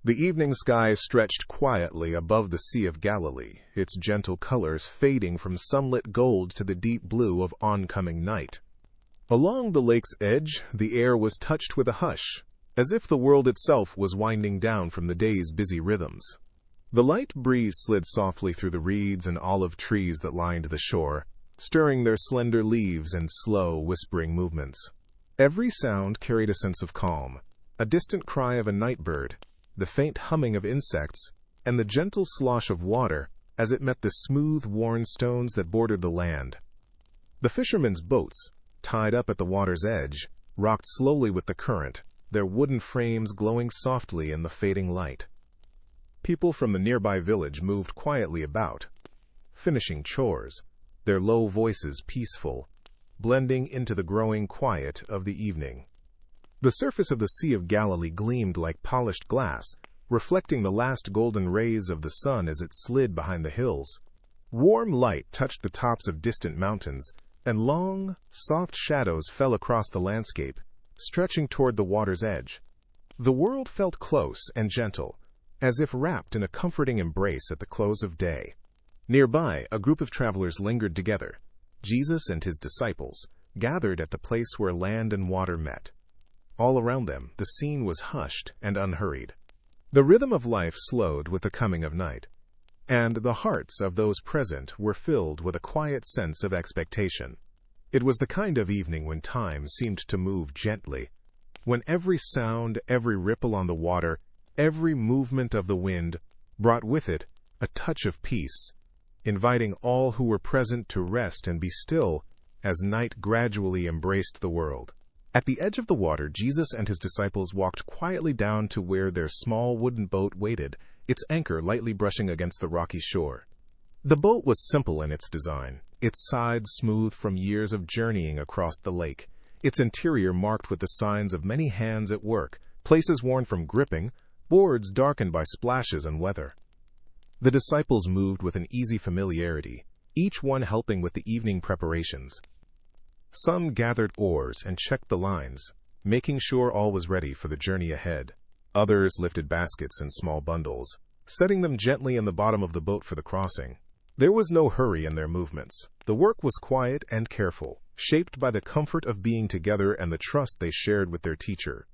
The evening sky stretched quietly above the Sea of Galilee, its gentle colors fading from sunlit gold to the deep blue of oncoming night. Along the lake's edge, the air was touched with a hush, as if the world itself was winding down from the day's busy rhythms. The light breeze slid softly through the reeds and olive trees that lined the shore, stirring their slender leaves in slow, whispering movements. Every sound carried a sense of calm, a distant cry of a night bird, the faint humming of insects, and the gentle slosh of water as it met the smooth, worn stones that bordered the land. The fishermen's boats, tied up at the water's edge, rocked slowly with the current, their wooden frames glowing softly in the fading light. People from the nearby village moved quietly about, finishing chores, their low voices peaceful, blending into the growing quiet of the evening. The surface of the Sea of Galilee gleamed like polished glass, reflecting the last golden rays of the sun as it slid behind the hills. Warm light touched the tops of distant mountains, and long, soft shadows fell across the landscape, stretching toward the water's edge. The world felt close and gentle, as if wrapped in a comforting embrace at the close of day. Nearby, a group of travelers lingered together. Jesus and his disciples gathered at the place where land and water met. All around them, the scene was hushed and unhurried. The rhythm of life slowed with the coming of night, and the hearts of those present were filled with a quiet sense of expectation. It was the kind of evening when time seemed to move gently, when every sound, every ripple on the water, every movement of the wind brought with it a touch of peace, inviting all who were present to rest and be still as night gradually embraced the world. At the edge of the water, Jesus and his disciples walked quietly down to where their small wooden boat waited, its anchor lightly brushing against the rocky shore. The boat was simple in its design, its sides smooth from years of journeying across the lake, its interior marked with the signs of many hands at work, places worn from gripping, boards darkened by splashes and weather. The disciples moved with an easy familiarity, each one helping with the evening preparations. Some gathered oars and checked the lines, making sure all was ready for the journey ahead. Others lifted baskets and small bundles, setting them gently in the bottom of the boat for the crossing. There was no hurry in their movements. The work was quiet and careful, shaped by the comfort of being together and the trust they shared with their teacher.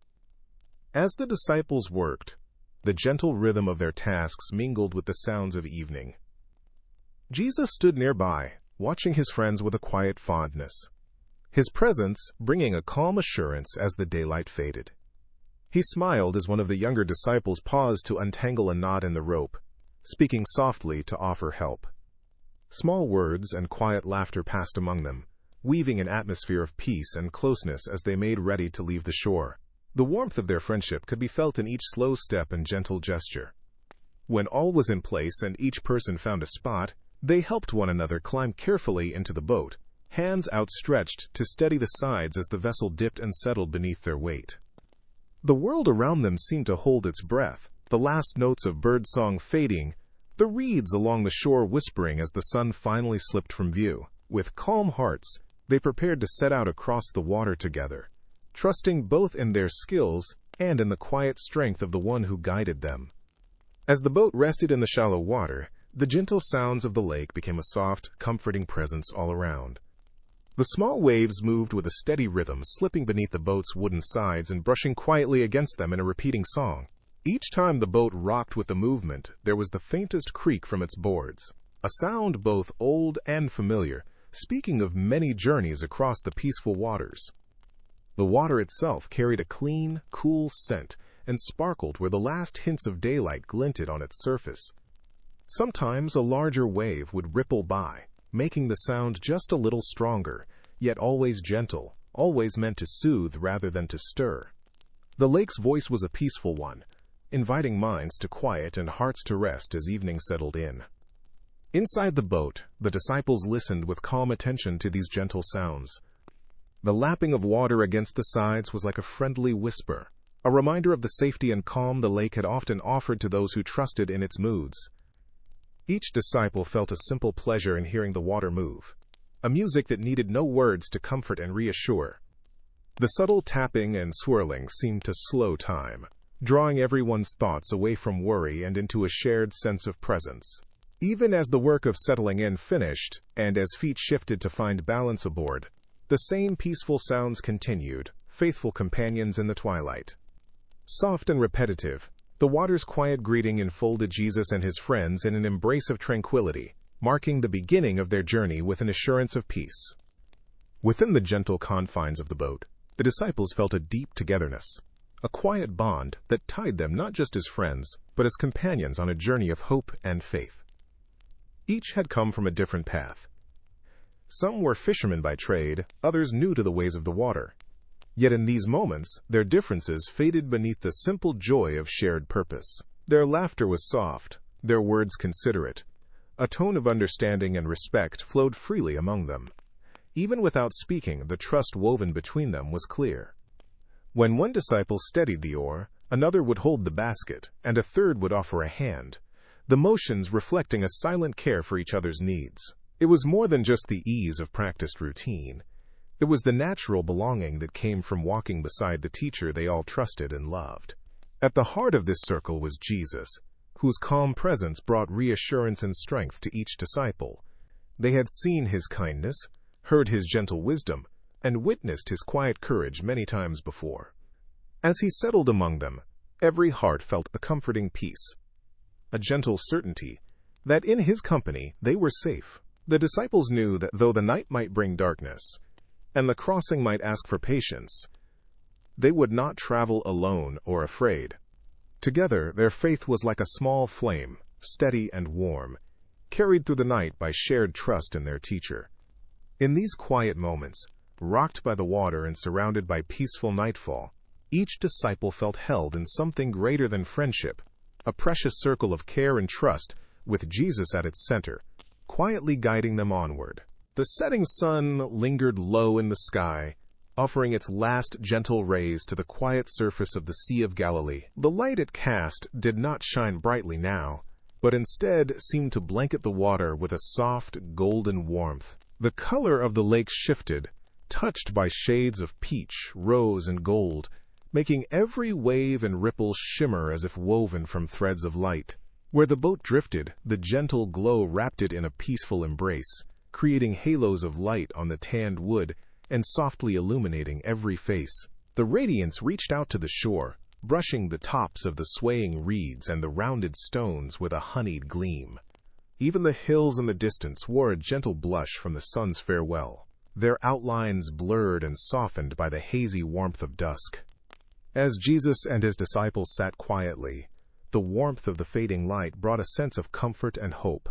As the disciples worked, the gentle rhythm of their tasks mingled with the sounds of evening. Jesus stood nearby, watching his friends with a quiet fondness, his presence bringing a calm assurance as the daylight faded. He smiled as one of the younger disciples paused to untangle a knot in the rope, speaking softly to offer help. Small words and quiet laughter passed among them, weaving an atmosphere of peace and closeness as they made ready to leave the shore. The warmth of their friendship could be felt in each slow step and gentle gesture. When all was in place and each person found a spot, they helped one another climb carefully into the boat, hands outstretched to steady the sides as the vessel dipped and settled beneath their weight. The world around them seemed to hold its breath, the last notes of birdsong fading, the reeds along the shore whispering as the sun finally slipped from view. With calm hearts, they prepared to set out across the water together, trusting both in their skills and in the quiet strength of the one who guided them. As the boat rested in the shallow water, the gentle sounds of the lake became a soft, comforting presence all around. The small waves moved with a steady rhythm, slipping beneath the boat's wooden sides and brushing quietly against them in a repeating song. Each time the boat rocked with the movement, there was the faintest creak from its boards, a sound both old and familiar, speaking of many journeys across the peaceful waters. The water itself carried a clean, cool scent and sparkled where the last hints of daylight glinted on its surface. Sometimes a larger wave would ripple by, making the sound just a little stronger, yet always gentle, always meant to soothe rather than to stir. The lake's voice was a peaceful one, inviting minds to quiet and hearts to rest as evening settled in. Inside the boat, the disciples listened with calm attention to these gentle sounds. The lapping of water against the sides was like a friendly whisper, a reminder of the safety and calm the lake had often offered to those who trusted in its moods. Each disciple felt a simple pleasure in hearing the water move, a music that needed no words to comfort and reassure. The subtle tapping and swirling seemed to slow time, drawing everyone's thoughts away from worry and into a shared sense of presence. Even as the work of settling in finished, and as feet shifted to find balance aboard, the same peaceful sounds continued, faithful companions in the twilight. Soft and repetitive, the water's quiet greeting enfolded Jesus and his friends in an embrace of tranquility, marking the beginning of their journey with an assurance of peace. Within the gentle confines of the boat, the disciples felt a deep togetherness, a quiet bond that tied them not just as friends, but as companions on a journey of hope and faith. Each had come from a different path. Some were fishermen by trade, others new to the ways of the water. Yet in these moments, their differences faded beneath the simple joy of shared purpose. Their laughter was soft, their words considerate. A tone of understanding and respect flowed freely among them. Even without speaking, the trust woven between them was clear. When one disciple steadied the oar, another would hold the basket, and a third would offer a hand, the motions reflecting a silent care for each other's needs. It was more than just the ease of practiced routine. It was the natural belonging that came from walking beside the teacher they all trusted and loved. At the heart of this circle was Jesus, whose calm presence brought reassurance and strength to each disciple. They had seen his kindness, heard his gentle wisdom, and witnessed his quiet courage many times before. As he settled among them, every heart felt a comforting peace, a gentle certainty that in his company they were safe. The disciples knew that though the night might bring darkness, and the crossing might ask for patience, they would not travel alone or afraid. Together, their faith was like a small flame, steady and warm, carried through the night by shared trust in their teacher. In these quiet moments, rocked by the water and surrounded by peaceful nightfall, each disciple felt held in something greater than friendship, a precious circle of care and trust with Jesus at its center, quietly guiding them onward. The setting sun lingered low in the sky, offering its last gentle rays to the quiet surface of the Sea of Galilee. The light it cast did not shine brightly now, but instead seemed to blanket the water with a soft, golden warmth. The color of the lake shifted, touched by shades of peach, rose, and gold, making every wave and ripple shimmer as if woven from threads of light. Where the boat drifted, the gentle glow wrapped it in a peaceful embrace, creating halos of light on the tanned wood and softly illuminating every face. The radiance reached out to the shore, brushing the tops of the swaying reeds and the rounded stones with a honeyed gleam. Even the hills in the distance wore a gentle blush from the sun's farewell, their outlines blurred and softened by the hazy warmth of dusk. As Jesus and his disciples sat quietly, the warmth of the fading light brought a sense of comfort and hope.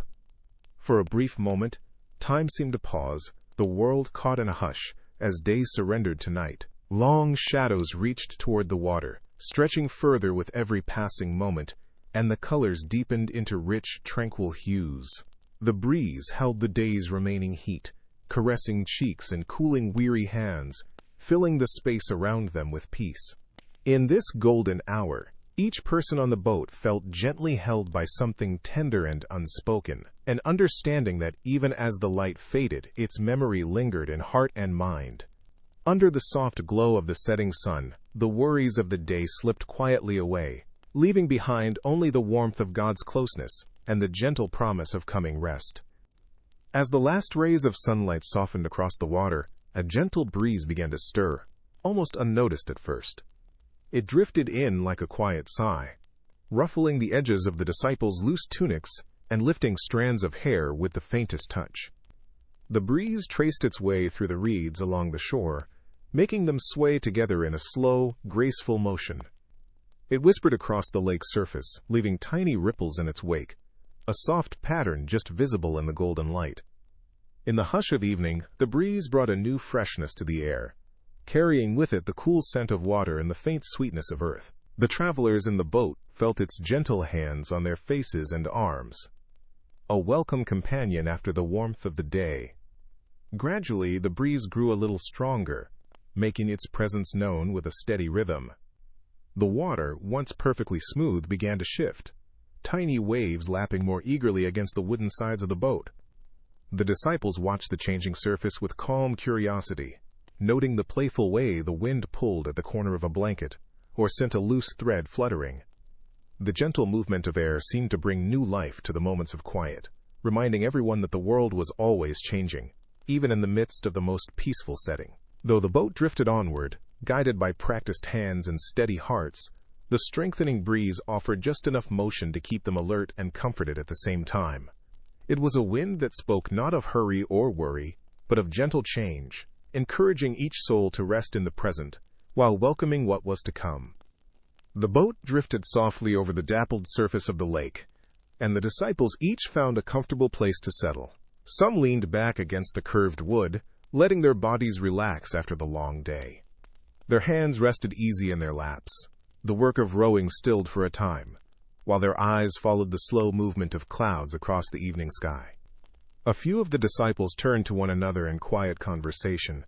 For a brief moment, time seemed to pause, the world caught in a hush, as days surrendered to night. Long shadows reached toward the water, stretching further with every passing moment, and the colors deepened into rich, tranquil hues. The breeze held the day's remaining heat, caressing cheeks and cooling weary hands, filling the space around them with peace. In this golden hour, each person on the boat felt gently held by something tender and unspoken, an understanding that even as the light faded, its memory lingered in heart and mind. Under the soft glow of the setting sun, the worries of the day slipped quietly away, leaving behind only the warmth of God's closeness and the gentle promise of coming rest. As the last rays of sunlight softened across the water, a gentle breeze began to stir, almost unnoticed at first. It drifted in like a quiet sigh, ruffling the edges of the disciples' loose tunics and lifting strands of hair with the faintest touch. The breeze traced its way through the reeds along the shore, making them sway together in a slow, graceful motion. It whispered across the lake's surface, leaving tiny ripples in its wake, a soft pattern just visible in the golden light. In the hush of evening, the breeze brought a new freshness to the air, carrying with it the cool scent of water and the faint sweetness of earth. The travelers in the boat felt its gentle hands on their faces and arms, a welcome companion after the warmth of the day. Gradually, the breeze grew a little stronger, making its presence known with a steady rhythm. The water, once perfectly smooth, began to shift, tiny waves lapping more eagerly against the wooden sides of the boat. The disciples watched the changing surface with calm curiosity, noting the playful way the wind pulled at the corner of a blanket, or sent a loose thread fluttering. The gentle movement of air seemed to bring new life to the moments of quiet, reminding everyone that the world was always changing, even in the midst of the most peaceful setting. Though the boat drifted onward, guided by practiced hands and steady hearts, the strengthening breeze offered just enough motion to keep them alert and comforted at the same time. It was a wind that spoke not of hurry or worry, but of gentle change, encouraging each soul to rest in the present, while welcoming what was to come. The boat drifted softly over the dappled surface of the lake, and the disciples each found a comfortable place to settle. Some leaned back against the curved wood, letting their bodies relax after the long day. Their hands rested easy in their laps. The work of rowing stilled for a time, while their eyes followed the slow movement of clouds across the evening sky. A few of the disciples turned to one another in quiet conversation,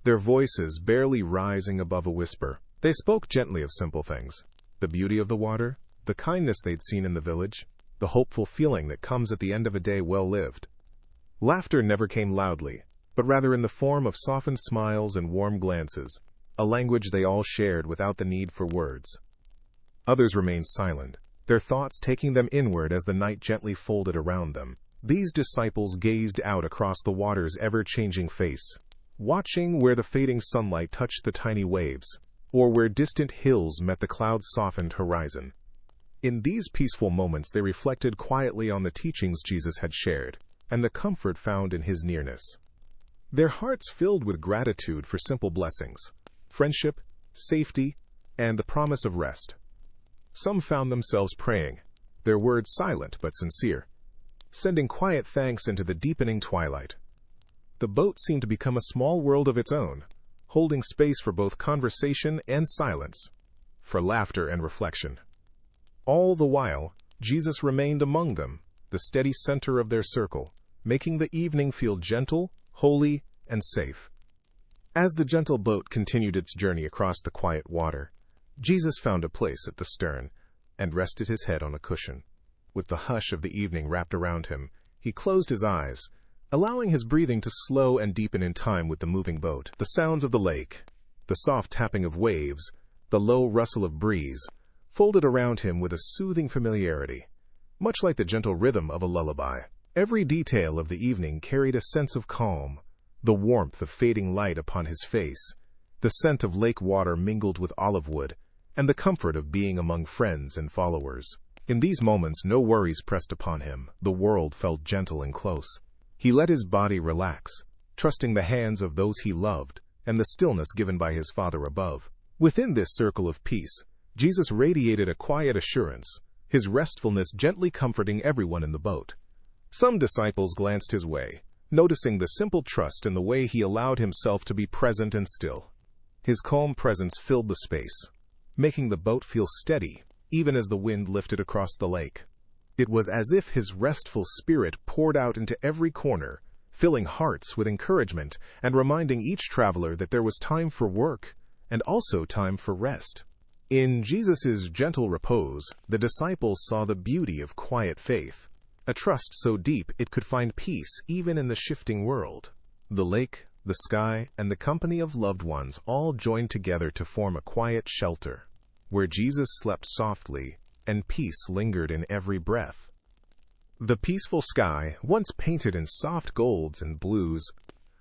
their voices barely rising above a whisper. They spoke gently of simple things: the beauty of the water, the kindness they'd seen in the village, the hopeful feeling that comes at the end of a day well lived. Laughter never came loudly, but rather in the form of softened smiles and warm glances, a language they all shared without the need for words. Others remained silent, their thoughts taking them inward as the night gently folded around them. These disciples gazed out across the water's ever-changing face, watching where the fading sunlight touched the tiny waves, or where distant hills met the cloud-softened horizon. In these peaceful moments they reflected quietly on the teachings Jesus had shared, and the comfort found in his nearness. Their hearts filled with gratitude for simple blessings: friendship, safety, and the promise of rest. Some found themselves praying, their words silent but sincere, sending quiet thanks into the deepening twilight. The boat seemed to become a small world of its own, holding space for both conversation and silence, for laughter and reflection. All the while, Jesus remained among them, the steady center of their circle, making the evening feel gentle, holy, and safe. As the gentle boat continued its journey across the quiet water, Jesus found a place at the stern and rested his head on a cushion. With the hush of the evening wrapped around him, he closed his eyes, allowing his breathing to slow and deepen in time with the moving boat. The sounds of the lake, the soft tapping of waves, the low rustle of breeze, folded around him with a soothing familiarity, much like the gentle rhythm of a lullaby. Every detail of the evening carried a sense of calm: the warmth of fading light upon his face, the scent of lake water mingled with olive wood, and the comfort of being among friends and followers. In these moments no worries pressed upon him. The world felt gentle and close. He let his body relax, trusting the hands of those he loved and the stillness given by his Father above. Within this circle of peace, Jesus radiated a quiet assurance, his restfulness gently comforting everyone in the boat. Some disciples glanced his way, noticing the simple trust in the way he allowed himself to be present and still. His calm presence filled the space, making the boat feel steady, even as the wind lifted across the lake. It was as if his restful spirit poured out into every corner, filling hearts with encouragement and reminding each traveler that there was time for work and also time for rest. In Jesus' gentle repose, the disciples saw the beauty of quiet faith, a trust so deep it could find peace even in the shifting world. The lake, the sky, and the company of loved ones all joined together to form a quiet shelter, where Jesus slept softly and peace lingered in every breath. The peaceful sky, once painted in soft golds and blues,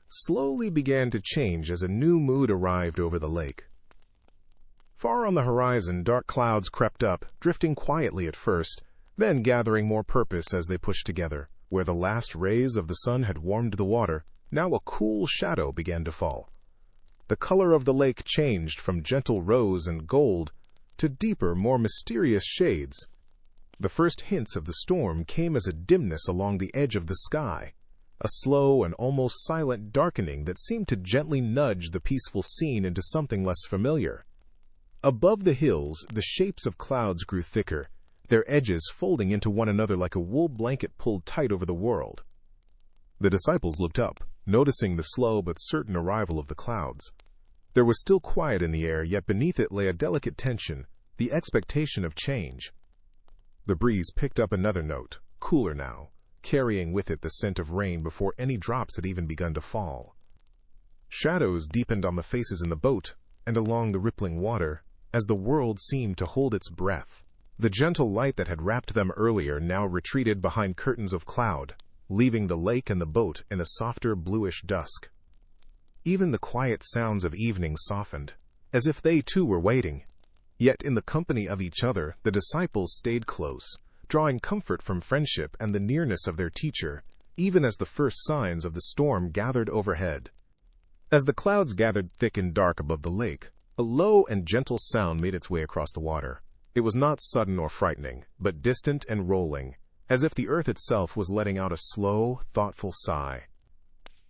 slowly began to change as a new mood arrived over the lake. Far on the horizon, dark clouds crept up, drifting quietly at first, then gathering more purpose as they pushed together. Where the last rays of the sun had warmed the water, now a cool shadow began to fall. The color of the lake changed from gentle rose and gold to deeper, more mysterious shades. The first hints of the storm came as a dimness along the edge of the sky, a slow and almost silent darkening that seemed to gently nudge the peaceful scene into something less familiar. Above the hills, the shapes of clouds grew thicker, their edges folding into one another like a wool blanket pulled tight over the world. The disciples looked up, noticing the slow but certain arrival of the clouds. There was still quiet in the air, yet beneath it lay a delicate tension, the expectation of change. The breeze picked up another note, cooler now, carrying with it the scent of rain before any drops had even begun to fall. Shadows deepened on the faces in the boat and along the rippling water, as the world seemed to hold its breath. The gentle light that had wrapped them earlier now retreated behind curtains of cloud, leaving the lake and the boat in a softer bluish dusk. Even the quiet sounds of evening softened, as if they too were waiting. Yet in the company of each other, the disciples stayed close, drawing comfort from friendship and the nearness of their teacher, even as the first signs of the storm gathered overhead. As the clouds gathered thick and dark above the lake, a low and gentle sound made its way across the water. It was not sudden or frightening, but distant and rolling, as if the earth itself was letting out a slow, thoughtful sigh.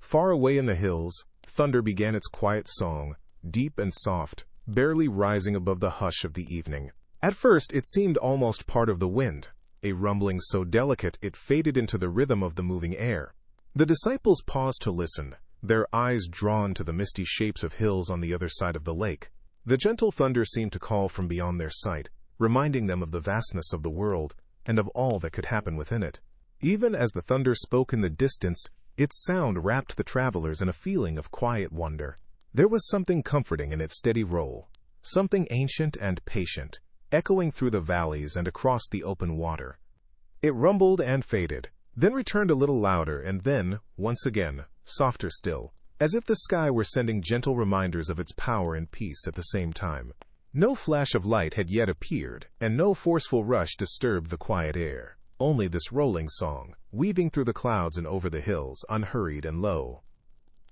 Far away in the hills, thunder began its quiet song, deep and soft, barely rising above the hush of the evening. At first it seemed almost part of the wind, a rumbling so delicate it faded into the rhythm of the moving air. The disciples paused to listen, their eyes drawn to the misty shapes of hills on the other side of the lake. The gentle thunder seemed to call from beyond their sight, reminding them of the vastness of the world and of all that could happen within it. Even as the thunder spoke in the distance, its sound wrapped the travelers in a feeling of quiet wonder. There was something comforting in its steady roll, something ancient and patient, echoing through the valleys and across the open water. It rumbled and faded, then returned a little louder, and then, once again, softer still, as if the sky were sending gentle reminders of its power and peace at the same time. No flash of light had yet appeared, and no forceful rush disturbed the quiet air. Only this rolling song, weaving through the clouds and over the hills, unhurried and low.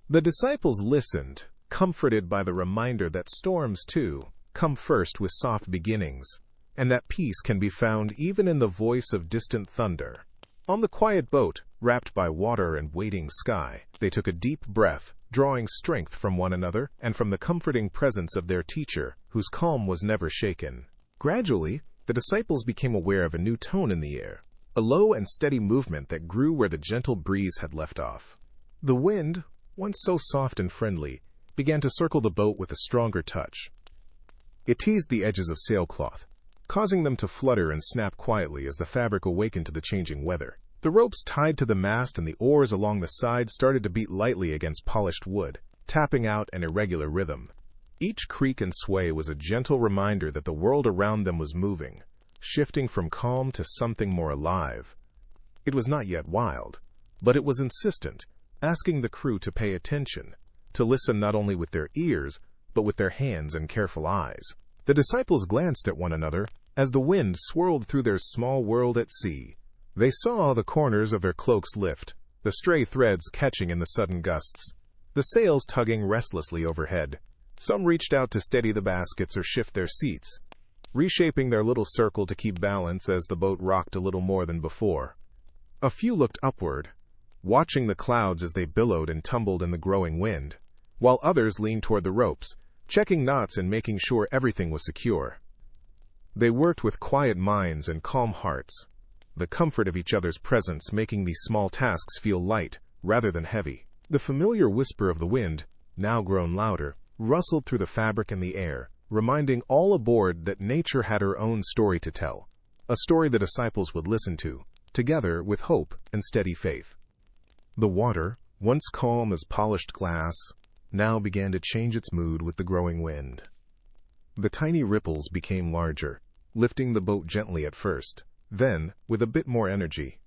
The disciples listened, comforted by the reminder that storms, too, come first with soft beginnings, and that peace can be found even in the voice of distant thunder. On the quiet boat, wrapped by water and waiting sky, they took a deep breath, drawing strength from one another and from the comforting presence of their teacher, whose calm was never shaken. Gradually, the disciples became aware of a new tone in the air, a low and steady movement that grew where the gentle breeze had left off. The wind, once so soft and friendly, began to circle the boat with a stronger touch. It teased the edges of sailcloth, causing them to flutter and snap quietly as the fabric awakened to the changing weather. The ropes tied to the mast and the oars along the side started to beat lightly against polished wood, tapping out an irregular rhythm. Each creak and sway was a gentle reminder that the world around them was moving, shifting from calm to something more alive. It was not yet wild, but it was insistent, asking the crew to pay attention, to listen not only with their ears, but with their hands and careful eyes. The disciples glanced at one another as the wind swirled through their small world at sea. They saw the corners of their cloaks lift, the stray threads catching in the sudden gusts, the sails tugging restlessly overhead. Some reached out to steady the baskets or shift their seats, reshaping their little circle to keep balance as the boat rocked a little more than before. A few looked upward, watching the clouds as they billowed and tumbled in the growing wind, while others leaned toward the ropes, checking knots and making sure everything was secure. They worked with quiet minds and calm hearts, the comfort of each other's presence making these small tasks feel light rather than heavy. The familiar whisper of the wind, now grown louder, rustled through the fabric and the air, reminding all aboard that nature had her own story to tell, a story the disciples would listen to, together with hope and steady faith. The water, once calm as polished glass, now began to change its mood with the growing wind. The tiny ripples became larger, lifting the boat gently at first, then, with a bit more energy.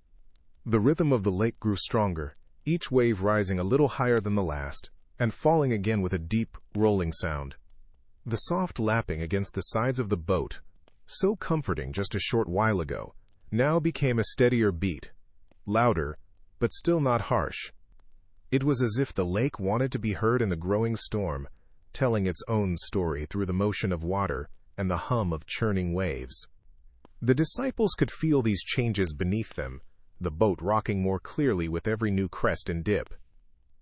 The rhythm of the lake grew stronger, each wave rising a little higher than the last, and falling again with a deep, rolling sound. The soft lapping against the sides of the boat, so comforting just a short while ago, now became a steadier beat, louder, but still not harsh. It was as if the lake wanted to be heard in the growing storm, telling its own story through the motion of water and the hum of churning waves. The disciples could feel these changes beneath them, the boat rocking more clearly with every new crest and dip.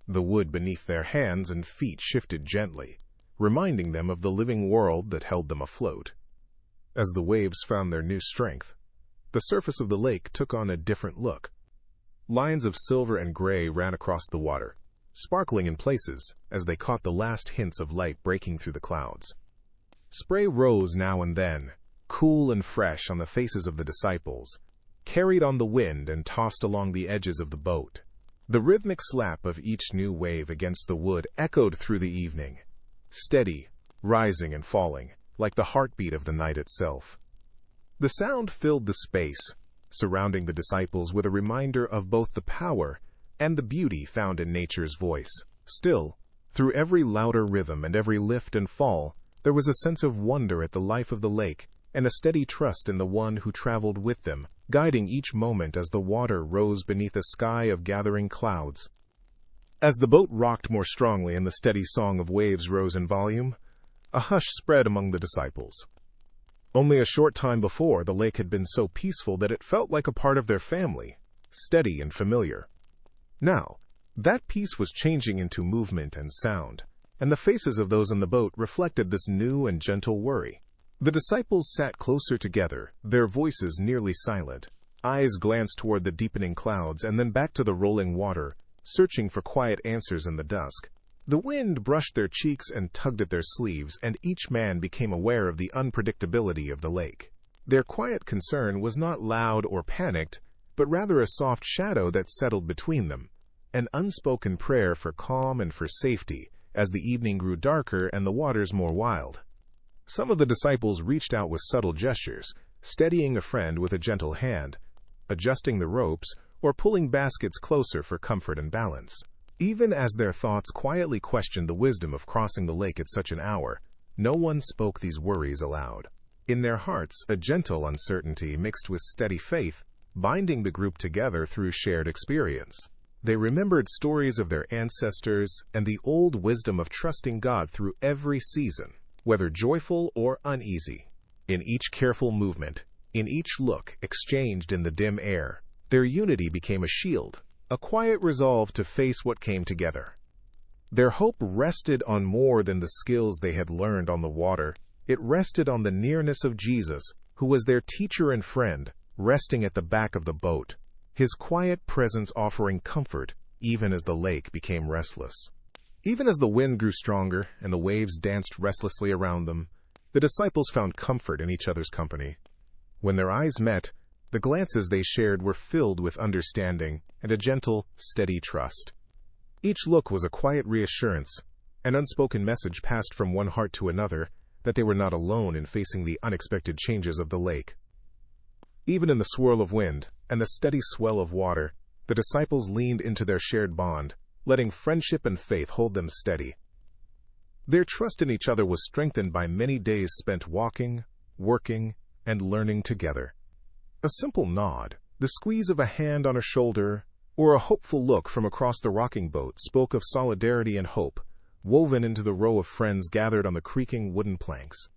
The wood beneath their hands and feet shifted gently, reminding them of the living world that held them afloat. As the waves found their new strength, the surface of the lake took on a different look. Lines of silver and gray ran across the water, sparkling in places as they caught the last hints of light breaking through the clouds. Spray rose now and then, cool and fresh on the faces of the disciples, carried on the wind and tossed along the edges of the boat. The rhythmic slap of each new wave against the wood echoed through the evening, steady, rising and falling, like the heartbeat of the night itself. The sound filled the space, surrounding the disciples with a reminder of both the power and the beauty found in nature's voice. Still, through every louder rhythm and every lift and fall, there was a sense of wonder at the life of the lake and a steady trust in the one who traveled with them, guiding each moment as the water rose beneath a sky of gathering clouds. As the boat rocked more strongly and the steady song of waves rose in volume, a hush spread among the disciples. Only a short time before, the lake had been so peaceful that it felt like a part of their family, steady and familiar. Now, that peace was changing into movement and sound, and the faces of those in the boat reflected this new and gentle worry. The disciples sat closer together, their voices nearly silent. Eyes glanced toward the deepening clouds and then back to the rolling water, searching for quiet answers in the dusk. The wind brushed their cheeks and tugged at their sleeves, and each man became aware of the unpredictability of the lake. Their quiet concern was not loud or panicked, but rather a soft shadow that settled between them, an unspoken prayer for calm and for safety as the evening grew darker and the waters more wild. Some of the disciples reached out with subtle gestures, steadying a friend with a gentle hand, adjusting the ropes, or pulling baskets closer for comfort and balance. Even as their thoughts quietly questioned the wisdom of crossing the lake at such an hour, no one spoke these worries aloud. In their hearts, a gentle uncertainty mixed with steady faith, binding the group together through shared experience. They remembered stories of their ancestors and the old wisdom of trusting God through every season, whether joyful or uneasy. In each careful movement, in each look exchanged in the dim air, their unity became a shield, a quiet resolve to face what came together. Their hope rested on more than the skills they had learned on the water. It rested on the nearness of Jesus, who was their teacher and friend, resting at the back of the boat, his quiet presence offering comfort even as the lake became restless. Even as the wind grew stronger and the waves danced restlessly around them, the disciples found comfort in each other's company. When their eyes met, the glances they shared were filled with understanding and a gentle, steady trust. Each look was a quiet reassurance, an unspoken message passed from one heart to another that they were not alone in facing the unexpected changes of the lake. Even in the swirl of wind and the steady swell of water, the disciples leaned into their shared bond, letting friendship and faith hold them steady. Their trust in each other was strengthened by many days spent walking, working, and learning together. A simple nod, the squeeze of a hand on a shoulder, or a hopeful look from across the rocking boat spoke of solidarity and hope, woven into the row of friends gathered on the creaking wooden planks.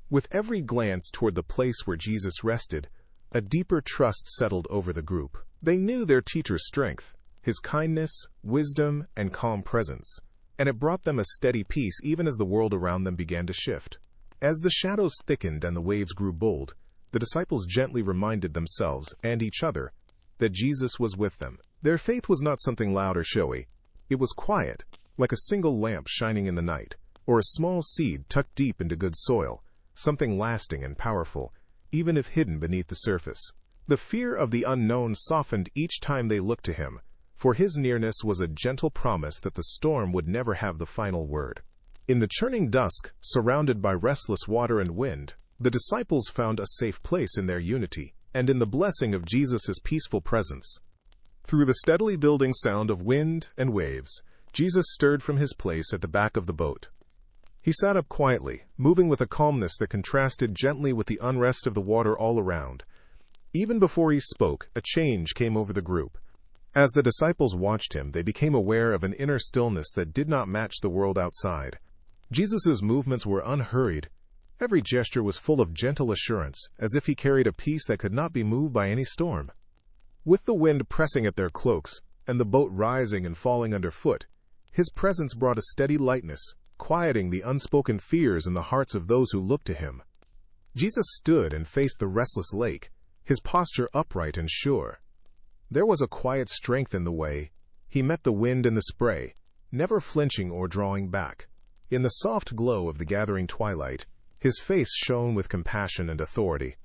With every glance toward the place where Jesus rested, a deeper trust settled over the group. They knew their teacher's strength, his kindness, wisdom, and calm presence, and it brought them a steady peace even as the world around them began to shift. As the shadows thickened and the waves grew bold, the disciples gently reminded themselves and each other that Jesus was with them. Their faith was not something loud or showy. It was quiet, like a single lamp shining in the night, or a small seed tucked deep into good soil, something lasting and powerful, even if hidden beneath the surface. The fear of the unknown softened each time they looked to him, for his nearness was a gentle promise that the storm would never have the final word. In the churning dusk, surrounded by restless water and wind, the disciples found a safe place in their unity, and in the blessing of Jesus' peaceful presence. Through the steadily building sound of wind and waves, Jesus stirred from his place at the back of the boat. He sat up quietly, moving with a calmness that contrasted gently with the unrest of the water all around. Even before he spoke, a change came over the group. As the disciples watched him, they became aware of an inner stillness that did not match the world outside. Jesus' movements were unhurried. Every gesture was full of gentle assurance, as if he carried a peace that could not be moved by any storm. With the wind pressing at their cloaks, and the boat rising and falling underfoot, his presence brought a steady lightness, quieting the unspoken fears in the hearts of those who looked to him. Jesus stood and faced the restless lake, his posture upright and sure. There was a quiet strength in the way he met the wind and the spray, never flinching or drawing back. In the soft glow of the gathering twilight, his face shone with compassion and authority.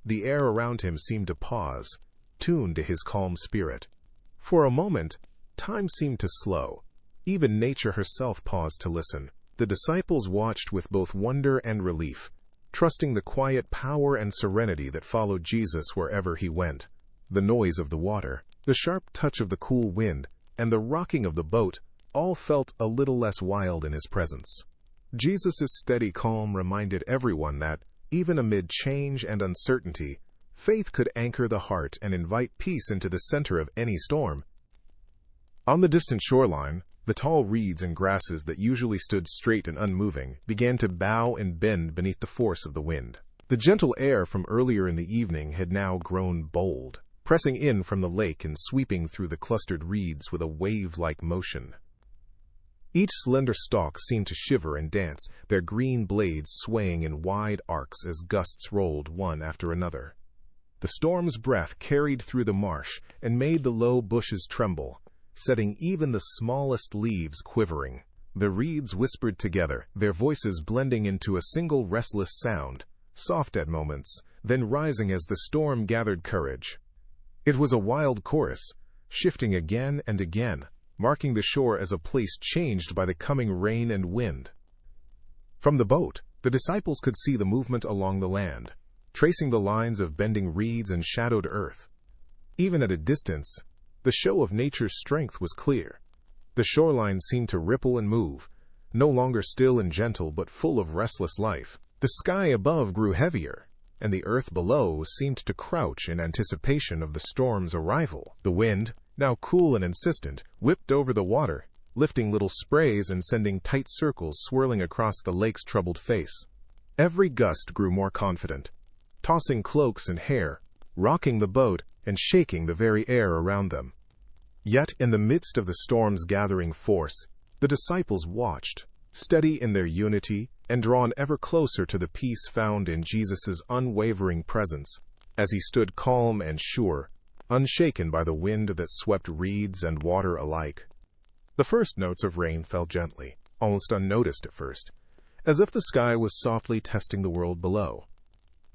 The air around him seemed to pause, tuned to his calm spirit. For a moment, time seemed to slow. Even nature herself paused to listen. The The disciples watched with both wonder and relief, trusting the quiet power and serenity that followed Jesus wherever he went. The noise of the water, the sharp touch of the cool wind, and the rocking of the boat all felt a little less wild in his presence. Jesus' steady calm reminded everyone that, even amid change and uncertainty, faith could anchor the heart and invite peace into the center of any storm. On the distant shoreline, the tall reeds and grasses that usually stood straight and unmoving began to bow and bend beneath the force of the wind. The gentle air from earlier in the evening had now grown bold, pressing in from the lake and sweeping through the clustered reeds with a wave-like motion. Each slender stalk seemed to shiver and dance, their green blades swaying in wide arcs as gusts rolled one after another. The storm's breath carried through the marsh and made the low bushes tremble, setting even the smallest leaves quivering. The reeds whispered together, their voices blending into a single restless sound, soft at moments, then rising as the storm gathered courage. It was a wild chorus, shifting again and again, marking the shore as a place changed by the coming rain and wind. From the boat, the disciples could see the movement along the land, tracing the lines of bending reeds and shadowed earth. Even at a distance, the show of nature's strength was clear. The shoreline seemed to ripple and move, no longer still and gentle but full of restless life. The sky above grew heavier, and the earth below seemed to crouch in anticipation of the storm's arrival. The wind, now cool and insistent, whipped over the water, lifting little sprays and sending tight circles swirling across the lake's troubled face. Every gust grew more confident, tossing cloaks and hair, rocking the boat, and shaking the very air around them. Yet, in the midst of the storm's gathering force, the disciples watched, steady in their unity and drawn ever closer to the peace found in Jesus' unwavering presence, as he stood calm and sure, unshaken by the wind that swept reeds and water alike. The first notes of rain fell gently, almost unnoticed at first, as if the sky was softly testing the world below.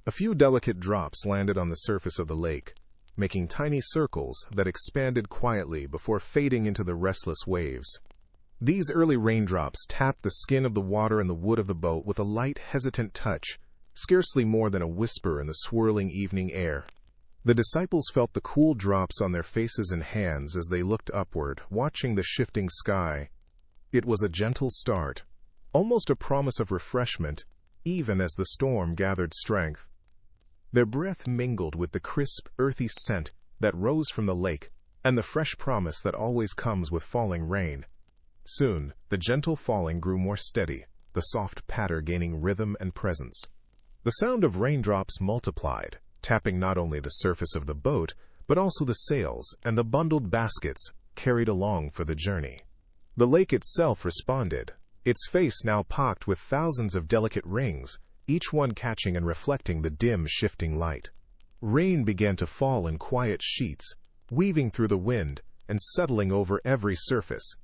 A few delicate drops landed on the surface of the lake, making tiny circles that expanded quietly before fading into the restless waves. These early raindrops tapped the skin of the water and the wood of the boat with a light, hesitant touch, scarcely more than a whisper in the swirling evening air. The disciples felt the cool drops on their faces and hands as they looked upward, watching the shifting sky. It was a gentle start, almost a promise of refreshment, even as the storm gathered strength. Their breath mingled with the crisp, earthy scent that rose from the lake and the fresh promise that always comes with falling rain. Soon, the gentle falling grew more steady, the soft patter gaining rhythm and presence. The sound of raindrops multiplied, tapping not only the surface of the boat, but also the sails and the bundled baskets carried along for the journey. The lake itself responded, its face now pocked with thousands of delicate rings, each one catching and reflecting the dim, shifting light. Rain began to fall in quiet sheets, weaving through the wind and settling over every surface.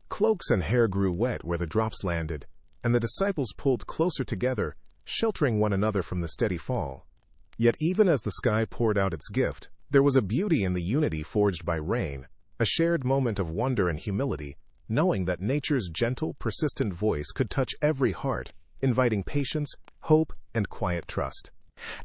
Cloaks and hair grew wet where the drops landed, and the disciples pulled closer together, sheltering one another from the steady fall. Yet even as the sky poured out its gift, there was a beauty in the unity forged by rain, a shared moment of wonder and humility, knowing that nature's gentle, persistent voice could touch every heart, inviting patience, hope, and quiet trust.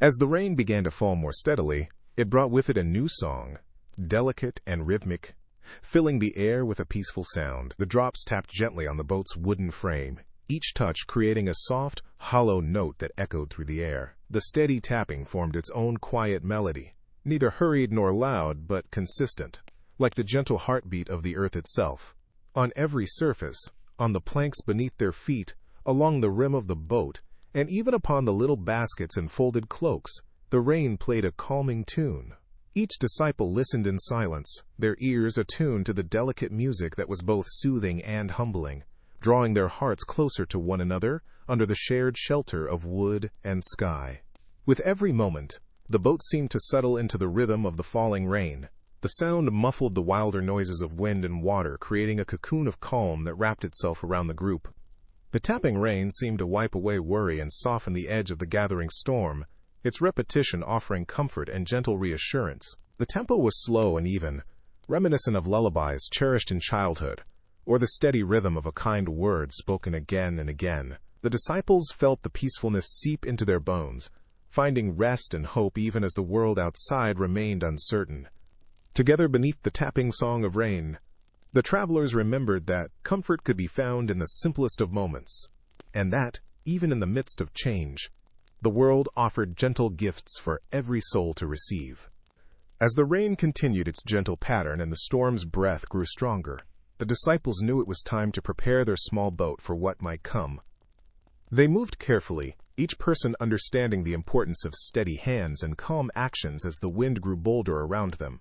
As the rain began to fall more steadily, it brought with it a new song, delicate and rhythmic, filling the air with a peaceful sound. The drops tapped gently on the boat's wooden frame, each touch creating a soft, hollow note that echoed through the air. The steady tapping formed its own quiet melody, neither hurried nor loud but consistent, like the gentle heartbeat of the earth itself. On every surface, on the planks beneath their feet, along the rim of the boat, and even upon the little baskets and folded cloaks, the rain played a calming tune. Each disciple listened in silence, their ears attuned to the delicate music that was both soothing and humbling, drawing their hearts closer to one another under the shared shelter of wood and sky. With every moment, the boat seemed to settle into the rhythm of the falling rain. The sound muffled the wilder noises of wind and water, creating a cocoon of calm that wrapped itself around the group. The tapping rain seemed to wipe away worry and soften the edge of the gathering storm, its repetition offering comfort and gentle reassurance. The tempo was slow and even, reminiscent of lullabies cherished in childhood, or the steady rhythm of a kind word spoken again and again. The disciples felt the peacefulness seep into their bones, finding rest and hope even as the world outside remained uncertain. Together beneath the tapping song of rain, the travelers remembered that comfort could be found in the simplest of moments, and that, even in the midst of change, the world offered gentle gifts for every soul to receive. As the rain continued its gentle pattern and the storm's breath grew stronger, the disciples knew it was time to prepare their small boat for what might come. They moved carefully, each person understanding the importance of steady hands and calm actions as the wind grew bolder around them.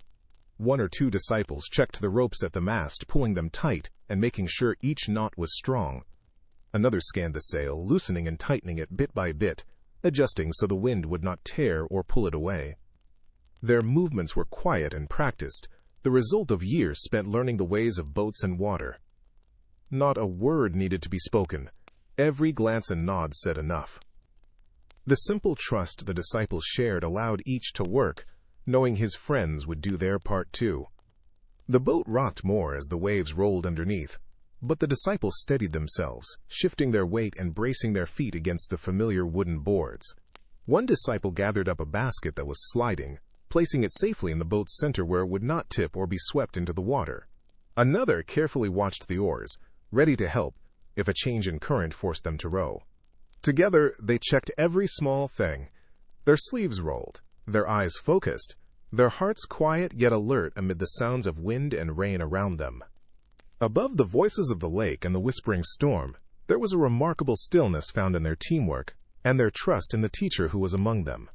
One or two disciples checked the ropes at the mast, pulling them tight and making sure each knot was strong. Another scanned the sail, loosening and tightening it bit by bit, adjusting so the wind would not tear or pull it away. Their movements were quiet and practiced, the result of years spent learning the ways of boats and water. Not a word needed to be spoken. Every glance and nod said enough. The simple trust the disciples shared allowed each to work, knowing his friends would do their part too. The boat rocked more as the waves rolled underneath, but the disciples steadied themselves, shifting their weight and bracing their feet against the familiar wooden boards. One disciple gathered up a basket that was sliding, placing it safely in the boat's center where it would not tip or be swept into the water. Another carefully watched the oars, ready to help if a change in current forced them to row. Together, they checked every small thing. Their sleeves rolled, their eyes focused, their hearts quiet yet alert amid the sounds of wind and rain around them. Above the voices of the lake and the whispering storm, there was a remarkable stillness found in their teamwork and their trust in the teacher who was among them.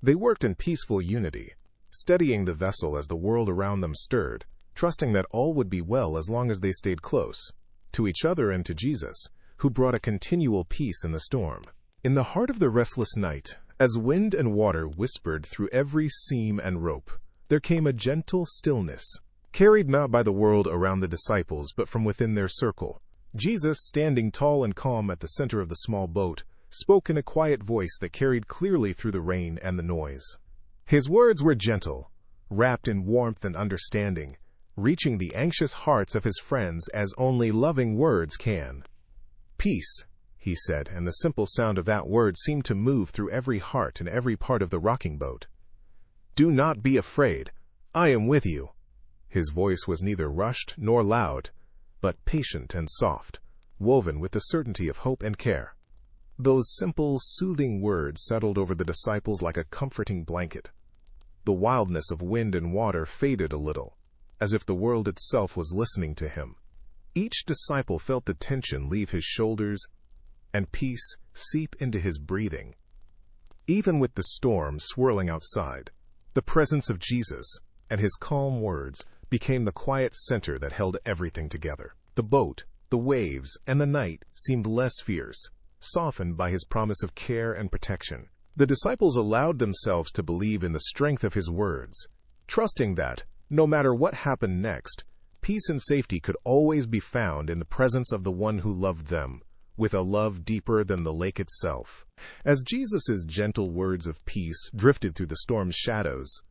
They worked in peaceful unity, steadying the vessel as the world around them stirred, trusting that all would be well as long as they stayed close, to each other and to Jesus, who brought a continual peace in the storm. In the heart of the restless night, as wind and water whispered through every seam and rope, there came a gentle stillness, carried not by the world around the disciples but from within their circle. Jesus, standing tall and calm at the center of the small boat, spoke in a quiet voice that carried clearly through the rain and the noise. His words were gentle, wrapped in warmth and understanding, reaching the anxious hearts of his friends as only loving words can. "Peace," he said, and the simple sound of that word seemed to move through every heart and every part of the rocking boat. "Do not be afraid. I am with you." His voice was neither rushed nor loud, but patient and soft, woven with the certainty of hope and care. Those simple, soothing words settled over the disciples like a comforting blanket. The wildness of wind and water faded a little, as if the world itself was listening to him. Each disciple felt the tension leave his shoulders and peace seep into his breathing. Even with the storm swirling outside, the presence of Jesus and his calm words became the quiet center that held everything together. The boat, the waves, and the night seemed less fierce, softened by his promise of care and protection. The disciples allowed themselves to believe in the strength of his words, trusting that, no matter what happened next, peace and safety could always be found in the presence of the one who loved them, with a love deeper than the lake itself. As Jesus' gentle words of peace drifted through the storm's shadows,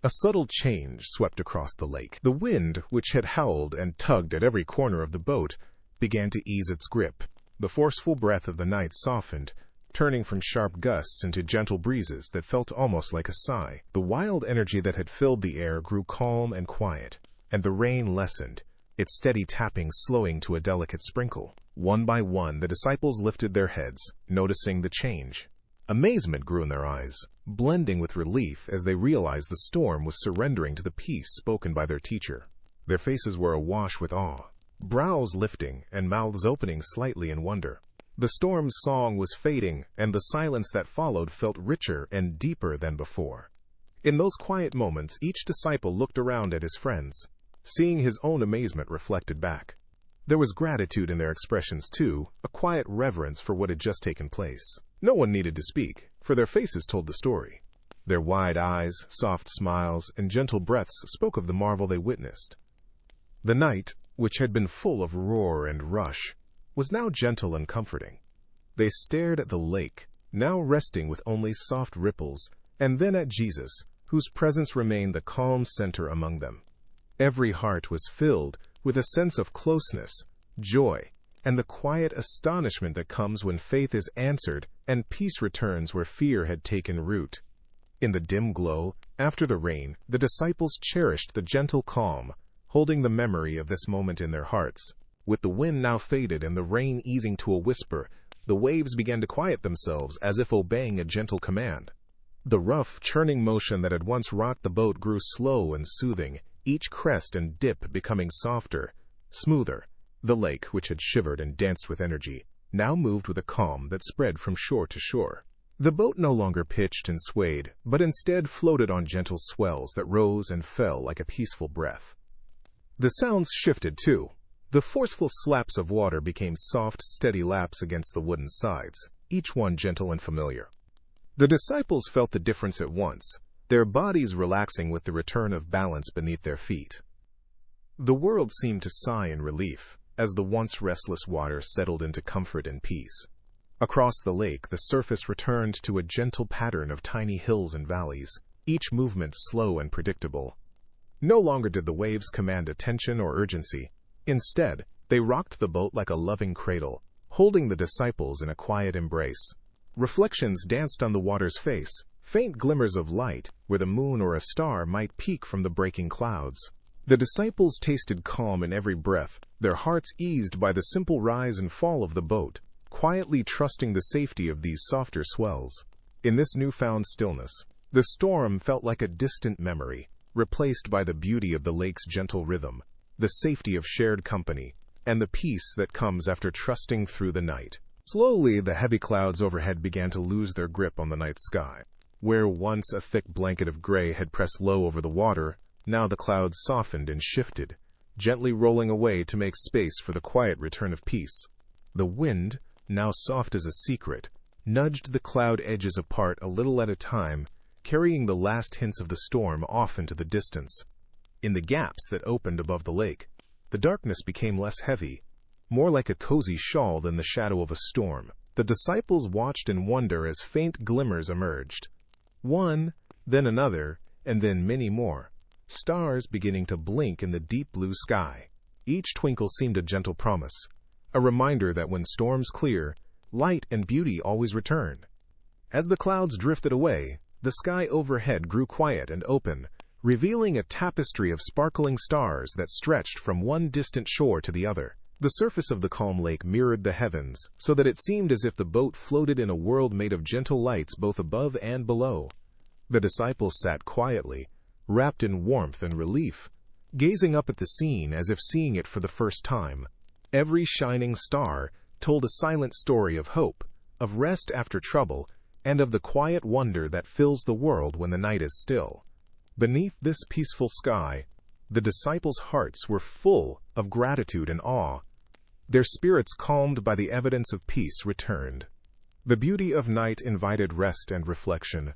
a subtle change swept across the lake. The wind, which had howled and tugged at every corner of the boat, began to ease its grip. The forceful breath of the night softened, turning from sharp gusts into gentle breezes that felt almost like a sigh. The wild energy that had filled the air grew calm and quiet, and the rain lessened, its steady tapping slowing to a delicate sprinkle. One by one, the disciples lifted their heads, noticing the change. Amazement grew in their eyes, blending with relief as they realized the storm was surrendering to the peace spoken by their teacher. Their faces were awash with awe, brows lifting and mouths opening slightly in wonder. The storm's song was fading, and the silence that followed felt richer and deeper than before. In those quiet moments, each disciple looked around at his friends, seeing his own amazement reflected back. There was gratitude in their expressions too, a quiet reverence for what had just taken place. No one needed to speak, for their faces told the story. Their wide eyes, soft smiles, and gentle breaths spoke of the marvel they witnessed. The night, which had been full of roar and rush, was now gentle and comforting. They stared at the lake, now resting with only soft ripples, and then at Jesus, whose presence remained the calm center among them. Every heart was filled with a sense of closeness, joy, and the quiet astonishment that comes when faith is answered and peace returns where fear had taken root. In the dim glow, after the rain, the disciples cherished the gentle calm, holding the memory of this moment in their hearts. With the wind now faded and the rain easing to a whisper, the waves began to quiet themselves as if obeying a gentle command. The rough, churning motion that had once rocked the boat grew slow and soothing, each crest and dip becoming softer, smoother. The lake, which had shivered and danced with energy, now moved with a calm that spread from shore to shore. The boat no longer pitched and swayed, but instead floated on gentle swells that rose and fell like a peaceful breath. The sounds shifted too. The forceful slaps of water became soft, steady laps against the wooden sides, each one gentle and familiar. The disciples felt the difference at once, their bodies relaxing with the return of balance beneath their feet. The world seemed to sigh in relief, as the once restless water settled into comfort and peace. Across the lake, the surface returned to a gentle pattern of tiny hills and valleys, each movement slow and predictable. No longer did the waves command attention or urgency. Instead, they rocked the boat like a loving cradle, holding the disciples in a quiet embrace. Reflections danced on the water's face, faint glimmers of light where the moon or a star might peek from the breaking clouds. The disciples tasted calm in every breath, their hearts eased by the simple rise and fall of the boat, quietly trusting the safety of these softer swells. In this newfound stillness, the storm felt like a distant memory, replaced by the beauty of the lake's gentle rhythm, the safety of shared company, and the peace that comes after trusting through the night. Slowly, the heavy clouds overhead began to lose their grip on the night sky. Where once a thick blanket of gray had pressed low over the water, now the clouds softened and shifted, gently rolling away to make space for the quiet return of peace. The wind, now soft as a secret, nudged the cloud edges apart a little at a time, carrying the last hints of the storm off into the distance. In the gaps that opened above the lake, the darkness became less heavy, more like a cozy shawl than the shadow of a storm. The disciples watched in wonder as faint glimmers emerged. One, then another, and then many more. Stars beginning to blink in the deep blue sky. Each twinkle seemed a gentle promise, a reminder that when storms clear, light and beauty always return. As the clouds drifted away, the sky overhead grew quiet and open, revealing a tapestry of sparkling stars that stretched from one distant shore to the other. The surface of the calm lake mirrored the heavens, so that it seemed as if the boat floated in a world made of gentle lights both above and below. The disciples sat quietly, wrapped in warmth and relief, gazing up at the scene as if seeing it for the first time. Every shining star told a silent story of hope, of rest after trouble, and of the quiet wonder that fills the world when the night is still. Beneath this peaceful sky, the disciples' hearts were full of gratitude and awe. Their spirits, calmed by the evidence of peace, returned. The beauty of night invited rest and reflection,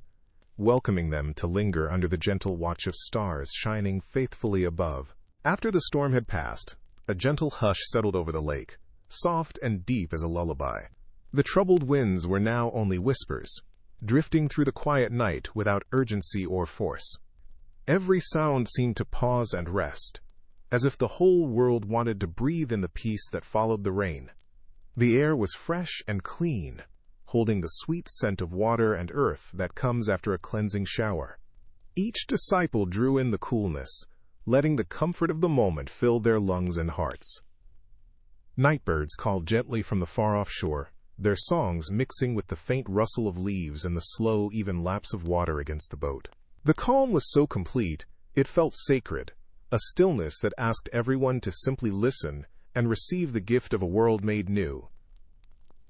welcoming them to linger under the gentle watch of stars shining faithfully above. After the storm had passed, a gentle hush settled over the lake, soft and deep as a lullaby. The troubled winds were now only whispers, drifting through the quiet night without urgency or force. Every sound seemed to pause and rest, as if the whole world wanted to breathe in the peace that followed the rain. The air was fresh and clean, holding the sweet scent of water and earth that comes after a cleansing shower. Each disciple drew in the coolness, letting the comfort of the moment fill their lungs and hearts. Nightbirds called gently from the far-off shore, their songs mixing with the faint rustle of leaves and the slow, even laps of water against the boat. The calm was so complete, it felt sacred, a stillness that asked everyone to simply listen and receive the gift of a world made new.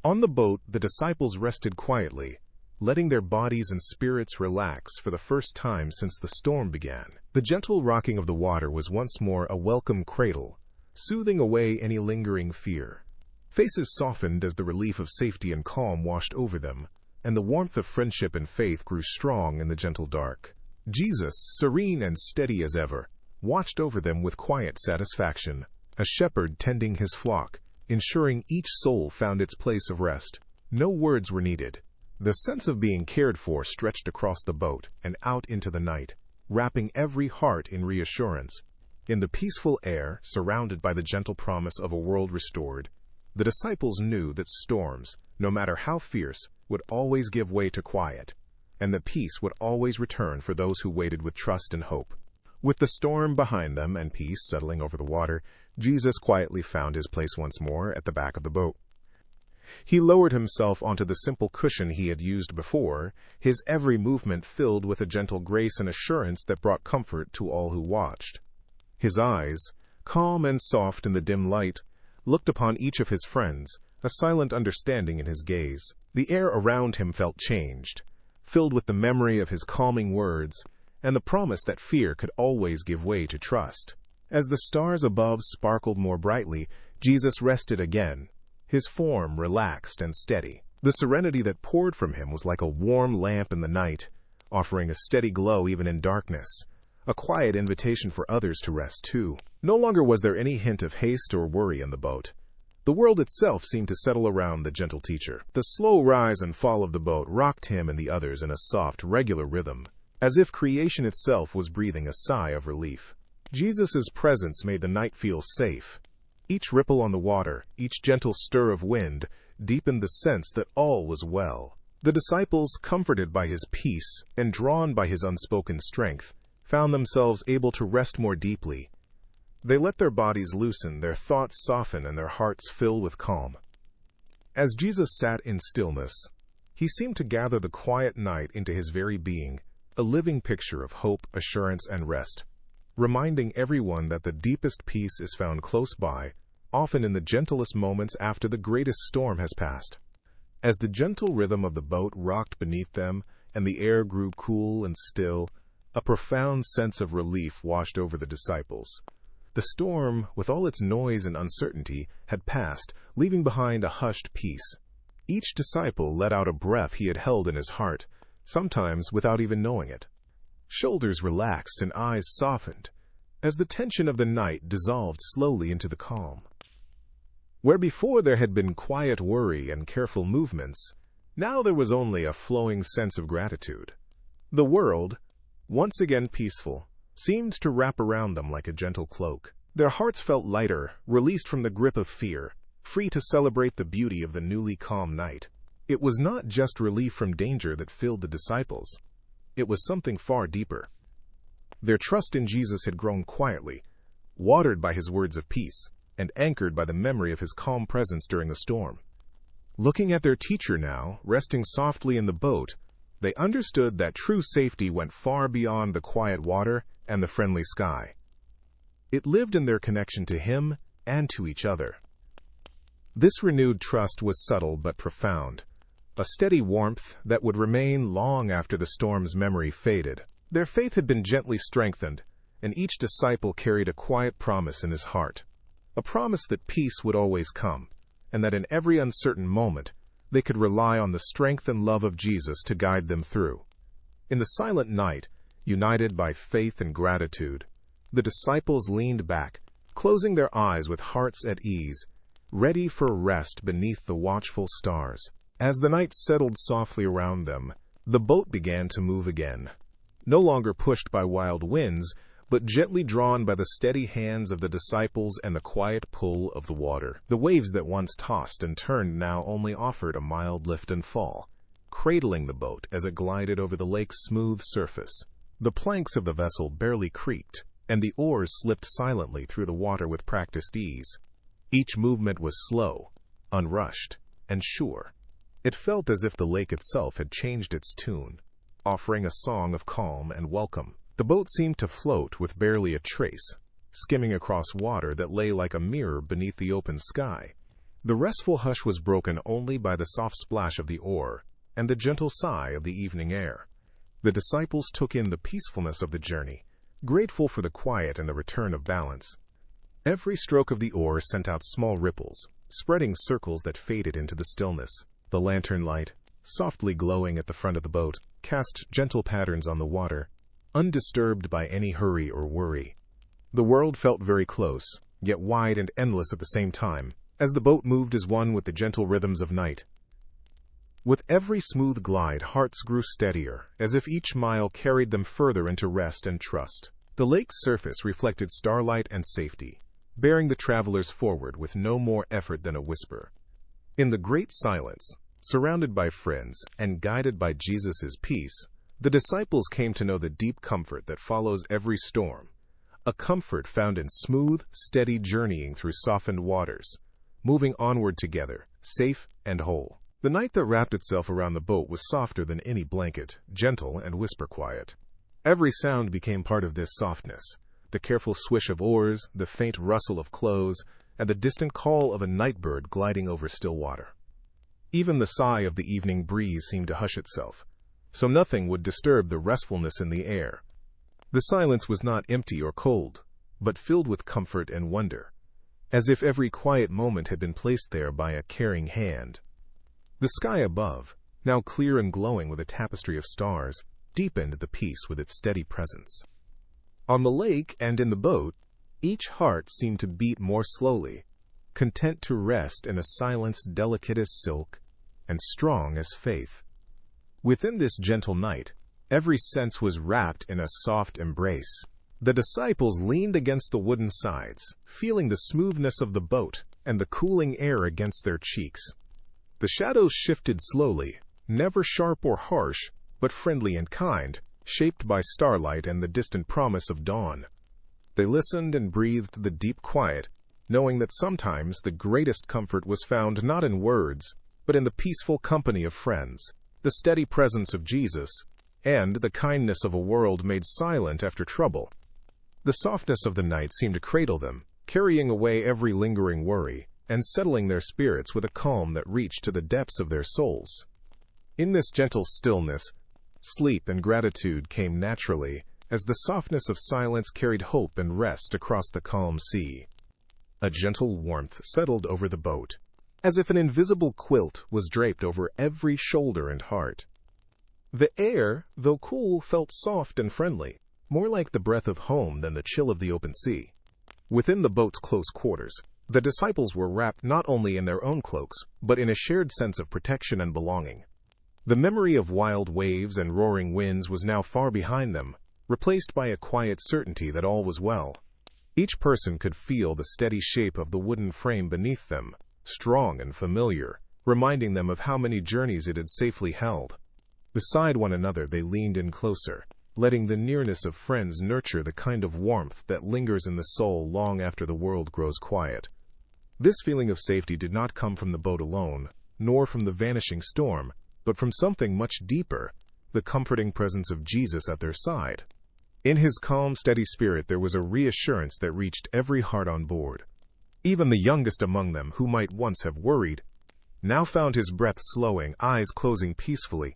On the boat, the disciples rested quietly, letting their bodies and spirits relax for the first time since the storm began. The gentle rocking of the water was once more a welcome cradle, soothing away any lingering fear. Faces softened as the relief of safety and calm washed over them, and the warmth of friendship and faith grew strong in the gentle dark. Jesus, serene and steady as ever, watched over them with quiet satisfaction, a shepherd tending his flock, ensuring each soul found its place of rest. No words were needed. The sense of being cared for stretched across the boat and out into the night, wrapping every heart in reassurance. In the peaceful air, surrounded by the gentle promise of a world restored, the disciples knew that storms, no matter how fierce, would always give way to quiet, and that peace would always return for those who waited with trust and hope. With the storm behind them and peace settling over the water, Jesus quietly found his place once more at the back of the boat. He lowered himself onto the simple cushion he had used before, his every movement filled with a gentle grace and assurance that brought comfort to all who watched. His eyes, calm and soft in the dim light, looked upon each of his friends, a silent understanding in his gaze. The air around him felt changed, filled with the memory of his calming words and the promise that fear could always give way to trust. As the stars above sparkled more brightly, Jesus rested again, his form relaxed and steady. The serenity that poured from him was like a warm lamp in the night, offering a steady glow even in darkness, a quiet invitation for others to rest too. No longer was there any hint of haste or worry in the boat. The world itself seemed to settle around the gentle teacher. The slow rise and fall of the boat rocked him and the others in a soft, regular rhythm, as if creation itself was breathing a sigh of relief. Jesus' presence made the night feel safe. Each ripple on the water, each gentle stir of wind, deepened the sense that all was well. The disciples, comforted by his peace and drawn by his unspoken strength, found themselves able to rest more deeply. They let their bodies loosen, their thoughts soften, and their hearts fill with calm. As Jesus sat in stillness, he seemed to gather the quiet night into his very being, a living picture of hope, assurance, and rest, reminding everyone that the deepest peace is found close by, often in the gentlest moments after the greatest storm has passed. As the gentle rhythm of the boat rocked beneath them and the air grew cool and still, a profound sense of relief washed over the disciples. The storm, with all its noise and uncertainty, had passed, leaving behind a hushed peace. Each disciple let out a breath he had held in his heart, sometimes without even knowing it. Shoulders relaxed and eyes softened, as the tension of the night dissolved slowly into the calm. Where before there had been quiet worry and careful movements, now there was only a flowing sense of gratitude. The world, once again peaceful, seemed to wrap around them like a gentle cloak. Their hearts felt lighter, released from the grip of fear, free to celebrate the beauty of the newly calm night. It was not just relief from danger that filled the disciples. It was something far deeper. Their trust in Jesus had grown quietly, watered by his words of peace, and anchored by the memory of his calm presence during the storm. Looking at their teacher now, resting softly in the boat, they understood that true safety went far beyond the quiet water and the friendly sky. It lived in their connection to him and to each other. This renewed trust was subtle but profound, a steady warmth that would remain long after the storm's memory faded. Their faith had been gently strengthened, and each disciple carried a quiet promise in his heart, a promise that peace would always come, and that in every uncertain moment they could rely on the strength and love of Jesus to guide them through. In the silent night, united by faith and gratitude, the disciples leaned back, closing their eyes with hearts at ease, ready for rest beneath the watchful stars. As the night settled softly around them, the boat began to move again, no longer pushed by wild winds, but gently drawn by the steady hands of the disciples and the quiet pull of the water. The waves that once tossed and turned now only offered a mild lift and fall, cradling the boat as it glided over the lake's smooth surface. The planks of the vessel barely creaked, and the oars slipped silently through the water with practiced ease. Each movement was slow, unrushed, and sure. It felt as if the lake itself had changed its tune, offering a song of calm and welcome. The boat seemed to float with barely a trace, skimming across water that lay like a mirror beneath the open sky. The restful hush was broken only by the soft splash of the oar and the gentle sigh of the evening air. The disciples took in the peacefulness of the journey, grateful for the quiet and the return of balance. Every stroke of the oar sent out small ripples, spreading circles that faded into the stillness. The lantern light, softly glowing at the front of the boat, cast gentle patterns on the water, undisturbed by any hurry or worry. The world felt very close, yet wide and endless at the same time, as the boat moved as one with the gentle rhythms of night. With every smooth glide, hearts grew steadier, as if each mile carried them further into rest and trust. The lake's surface reflected starlight and safety, bearing the travelers forward with no more effort than a whisper. In the great silence, surrounded by friends and guided by Jesus' peace, the disciples came to know the deep comfort that follows every storm, a comfort found in smooth, steady journeying through softened waters, moving onward together, safe and whole. The night that wrapped itself around the boat was softer than any blanket, gentle and whisper-quiet. Every sound became part of this softness: the careful swish of oars, the faint rustle of clothes, and the distant call of a night bird gliding over still water. Even the sigh of the evening breeze seemed to hush itself, so nothing would disturb the restfulness in the air. The silence was not empty or cold, but filled with comfort and wonder, as if every quiet moment had been placed there by a caring hand. The sky above, now clear and glowing with a tapestry of stars, deepened the peace with its steady presence. On the lake and in the boat, each heart seemed to beat more slowly, content to rest in a silence delicate as silk and strong as faith. Within this gentle night, every sense was wrapped in a soft embrace. The disciples leaned against the wooden sides, feeling the smoothness of the boat and the cooling air against their cheeks. The shadows shifted slowly, never sharp or harsh, but friendly and kind, shaped by starlight and the distant promise of dawn. They listened and breathed the deep quiet, knowing that sometimes the greatest comfort was found not in words, but in the peaceful company of friends, the steady presence of Jesus, and the kindness of a world made silent after trouble. The softness of the night seemed to cradle them, carrying away every lingering worry, and settling their spirits with a calm that reached to the depths of their souls. In this gentle stillness, sleep and gratitude came naturally, as the softness of silence carried hope and rest across the calm sea. A gentle warmth settled over the boat, as if an invisible quilt was draped over every shoulder and heart. The air, though cool, felt soft and friendly, more like the breath of home than the chill of the open sea. Within the boat's close quarters, the disciples were wrapped not only in their own cloaks, but in a shared sense of protection and belonging. The memory of wild waves and roaring winds was now far behind them, replaced by a quiet certainty that all was well. Each person could feel the steady shape of the wooden frame beneath them, strong and familiar, reminding them of how many journeys it had safely held. Beside one another they leaned in closer, letting the nearness of friends nurture the kind of warmth that lingers in the soul long after the world grows quiet. This feeling of safety did not come from the boat alone, nor from the vanishing storm, but from something much deeper, the comforting presence of Jesus at their side. In his calm, steady spirit there was a reassurance that reached every heart on board. Even the youngest among them, who might once have worried, now found his breath slowing, eyes closing peacefully.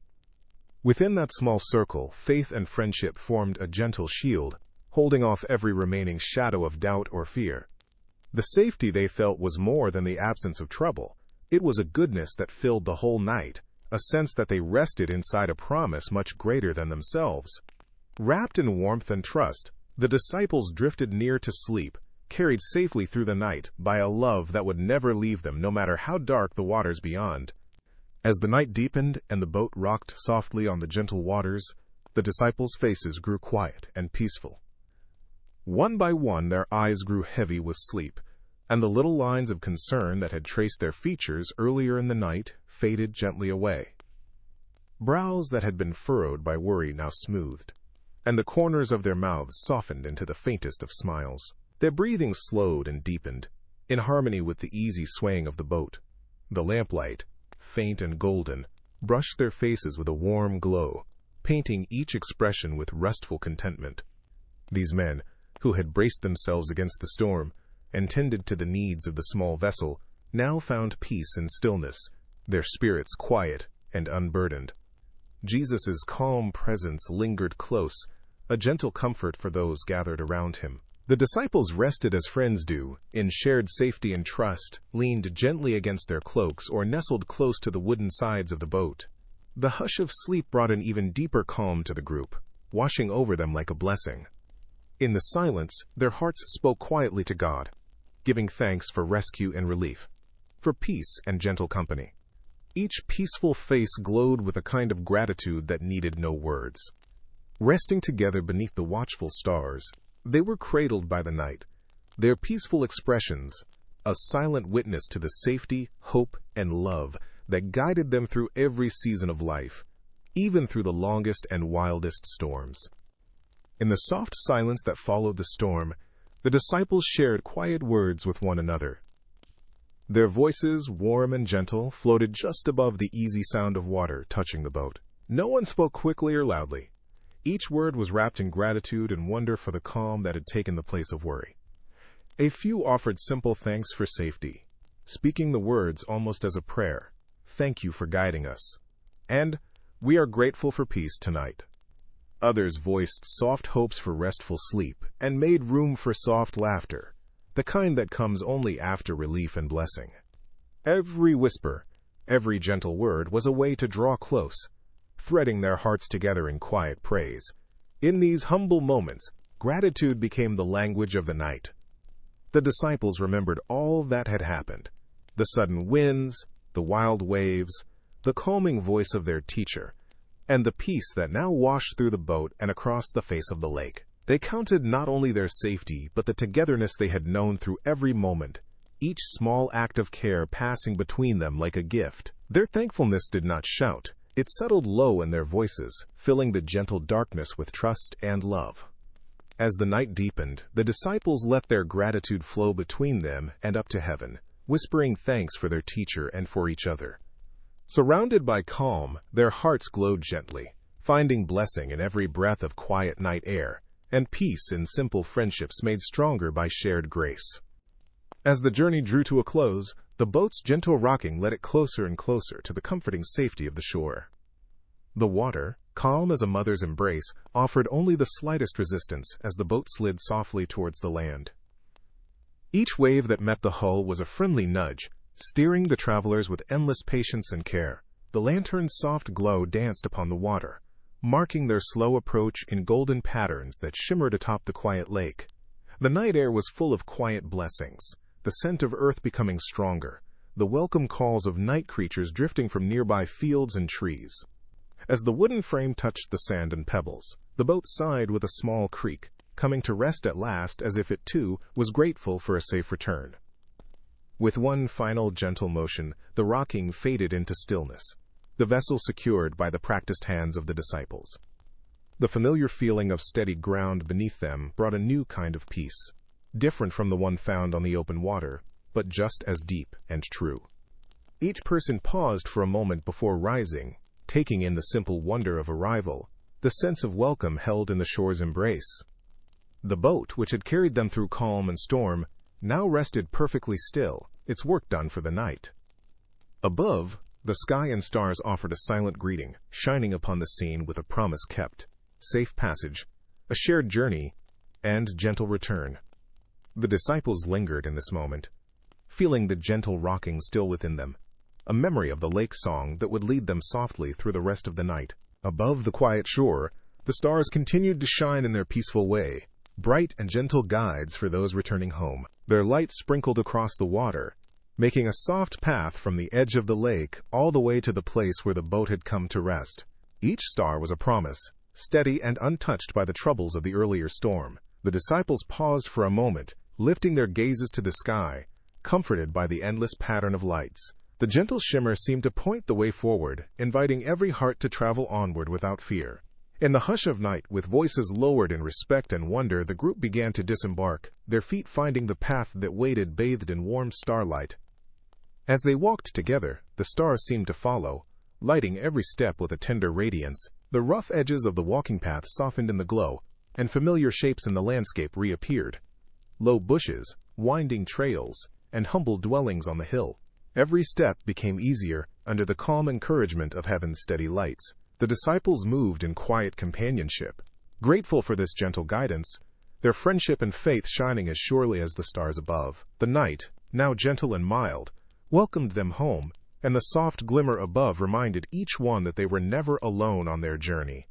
Within that small circle, faith and friendship formed a gentle shield, holding off every remaining shadow of doubt or fear. The safety they felt was more than the absence of trouble. It was a goodness that filled the whole night, a sense that they rested inside a promise much greater than themselves. Wrapped in warmth and trust, the disciples drifted near to sleep, carried safely through the night by a love that would never leave them no matter how dark the waters beyond. As the night deepened and the boat rocked softly on the gentle waters, the disciples' faces grew quiet and peaceful. One by one their eyes grew heavy with sleep, and the little lines of concern that had traced their features earlier in the night faded gently away. Brows that had been furrowed by worry now smoothed, and the corners of their mouths softened into the faintest of smiles. Their breathing slowed and deepened, in harmony with the easy swaying of the boat. The lamplight, faint and golden, brushed their faces with a warm glow, painting each expression with restful contentment. These men, who had braced themselves against the storm and tended to the needs of the small vessel, now found peace and stillness, their spirits quiet and unburdened. Jesus' calm presence lingered close, a gentle comfort for those gathered around him. The disciples rested as friends do, in shared safety and trust, leaned gently against their cloaks or nestled close to the wooden sides of the boat. The hush of sleep brought an even deeper calm to the group, washing over them like a blessing. In the silence, their hearts spoke quietly to God, giving thanks for rescue and relief, for peace and gentle company. Each peaceful face glowed with a kind of gratitude that needed no words. Resting together beneath the watchful stars, They were cradled by the night, their peaceful expressions a silent witness to the safety, hope, and love that guided them through every season of life, even through the longest and wildest storms. In the soft silence that followed the storm, the disciples shared quiet words with one another. Their voices, warm and gentle, floated just above the easy sound of water touching the boat. No one spoke quickly or loudly. Each word was wrapped in gratitude and wonder for the calm that had taken the place of worry. A few offered simple thanks for safety, speaking the words almost as a prayer. "Thank you for guiding us," and "We are grateful for peace tonight." Others voiced soft hopes for restful sleep and made room for soft laughter, the kind that comes only after relief and blessing. Every whisper, every gentle word was a way to draw close, threading their hearts together in quiet praise. In these humble moments, gratitude became the language of the night. The disciples remembered all that had happened: the sudden winds, the wild waves, the calming voice of their teacher, and the peace that now washed through the boat and across the face of the lake. They counted not only their safety, but the togetherness they had known through every moment, each small act of care passing between them like a gift. Their thankfulness did not shout. It settled low in their voices, filling the gentle darkness with trust and love. As the night deepened, the disciples let their gratitude flow between them and up to heaven, whispering thanks for their teacher and for each other. Surrounded by calm, their hearts glowed gently, finding blessing in every breath of quiet night air, and peace in simple friendships made stronger by shared grace. As the journey drew to a close, the boat's gentle rocking led it closer and closer to the comforting safety of the shore. The water, calm as a mother's embrace, offered only the slightest resistance as the boat slid softly towards the land. Each wave that met the hull was a friendly nudge, steering the travelers with endless patience and care. The lantern's soft glow danced upon the water, marking their slow approach in golden patterns that shimmered atop the quiet lake. The night air was full of quiet blessings, the scent of earth becoming stronger, the welcome calls of night creatures drifting from nearby fields and trees. As the wooden frame touched the sand and pebbles, the boat sighed with a small creak, coming to rest at last as if it too was grateful for a safe return. With one final gentle motion, the rocking faded into stillness, the vessel secured by the practiced hands of the disciples. The familiar feeling of steady ground beneath them brought a new kind of peace, different from the one found on the open water, but just as deep and true. Each person paused for a moment before rising, taking in the simple wonder of arrival, the sense of welcome held in the shore's embrace. The boat, which had carried them through calm and storm, now rested perfectly still, its work done for the night. Above, the sky and stars offered a silent greeting, shining upon the scene with a promise kept, safe passage, a shared journey, and gentle return. The disciples lingered in this moment, feeling the gentle rocking still within them, a memory of the lake song that would lead them softly through the rest of the night. Above the quiet shore, the stars continued to shine in their peaceful way, bright and gentle guides for those returning home. Their light sprinkled across the water, making a soft path from the edge of the lake all the way to the place where the boat had come to rest. Each star was a promise, steady and untouched by the troubles of the earlier storm. The disciples paused for a moment, lifting their gazes to the sky, comforted by the endless pattern of lights. The gentle shimmer seemed to point the way forward, inviting every heart to travel onward without fear. In the hush of night, with voices lowered in respect and wonder, the group began to disembark, their feet finding the path that waited bathed in warm starlight. As they walked together, the stars seemed to follow, lighting every step with a tender radiance. The rough edges of the walking path softened in the glow, and familiar shapes in the landscape reappeared. Low bushes, winding trails, and humble dwellings on the hill. Every step became easier under the calm encouragement of heaven's steady lights. The disciples moved in quiet companionship, grateful for this gentle guidance, their friendship and faith shining as surely as the stars above. The night, now gentle and mild, welcomed them home, and the soft glimmer above reminded each one that they were never alone on their journey.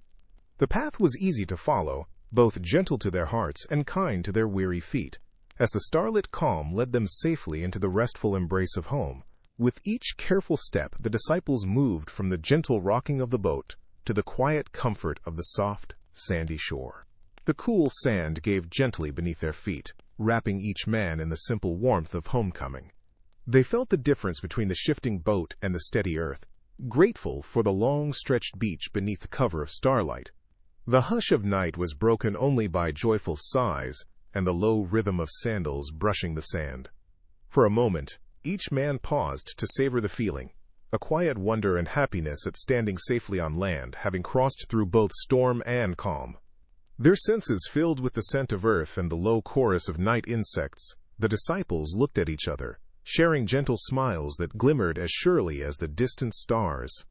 The path was easy to follow, both gentle to their hearts and kind to their weary feet, as the starlit calm led them safely into the restful embrace of home. With each careful step, the disciples moved from the gentle rocking of the boat to the quiet comfort of the soft, sandy shore. The cool sand gave gently beneath their feet, wrapping each man in the simple warmth of homecoming. They felt the difference between the shifting boat and the steady earth, grateful for the long-stretched beach beneath the cover of starlight. The hush of night was broken only by joyful sighs and the low rhythm of sandals brushing the sand. For a moment, each man paused to savor the feeling, a quiet wonder and happiness at standing safely on land, having crossed through both storm and calm. Their senses filled with the scent of earth and the low chorus of night insects, the disciples looked at each other, sharing gentle smiles that glimmered as surely as the distant stars.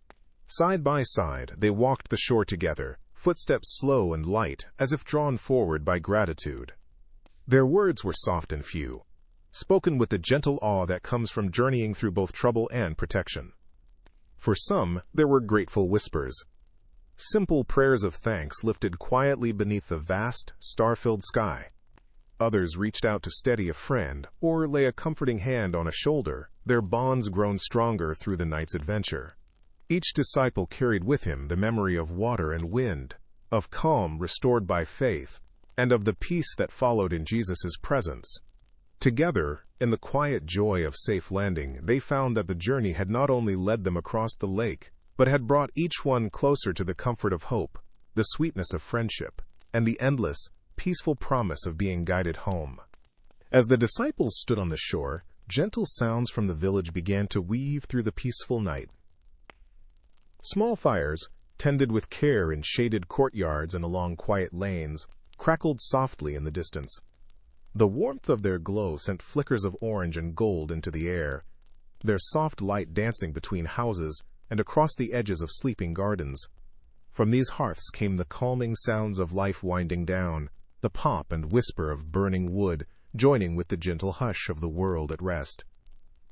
Side by side, they walked the shore together, footsteps slow and light, as if drawn forward by gratitude. Their words were soft and few, spoken with the gentle awe that comes from journeying through both trouble and protection. For some, there were grateful whispers, simple prayers of thanks lifted quietly beneath the vast, star-filled sky. Others reached out to steady a friend or lay a comforting hand on a shoulder, their bonds grown stronger through the night's adventure. Each disciple carried with him the memory of water and wind, of calm restored by faith, and of the peace that followed in Jesus' presence. Together, in the quiet joy of safe landing, they found that the journey had not only led them across the lake, but had brought each one closer to the comfort of hope, the sweetness of friendship, and the endless, peaceful promise of being guided home. As the disciples stood on the shore, gentle sounds from the village began to weave through the peaceful night. Small fires, tended with care in shaded courtyards and along quiet lanes, crackled softly in the distance. The warmth of their glow sent flickers of orange and gold into the air, their soft light dancing between houses and across the edges of sleeping gardens. From these hearths came the calming sounds of life winding down, the pop and whisper of burning wood joining with the gentle hush of the world at rest.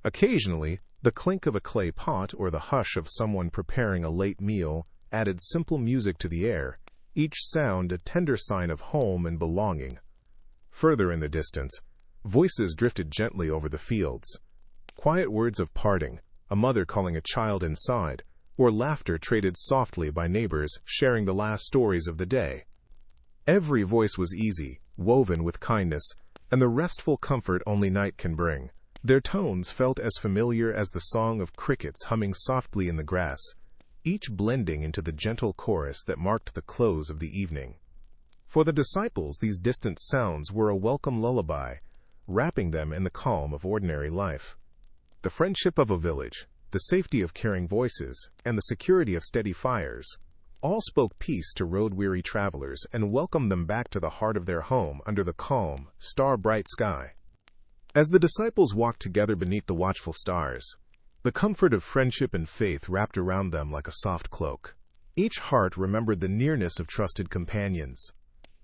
Occasionally, the clink of a clay pot or the hush of someone preparing a late meal added simple music to the air, each sound a tender sign of home and belonging. Further in the distance, voices drifted gently over the fields. Quiet words of parting, a mother calling a child inside, or laughter traded softly by neighbors sharing the last stories of the day. Every voice was easy, woven with kindness, and the restful comfort only night can bring. Their tones felt as familiar as the song of crickets humming softly in the grass, each blending into the gentle chorus that marked the close of the evening. For the disciples, these distant sounds were a welcome lullaby, wrapping them in the calm of ordinary life. The friendship of a village, the safety of caring voices, and the security of steady fires all spoke peace to road-weary travelers and welcomed them back to the heart of their home under the calm, star-bright sky. As the disciples walked together beneath the watchful stars, the comfort of friendship and faith wrapped around them like a soft cloak. Each heart remembered the nearness of trusted companions,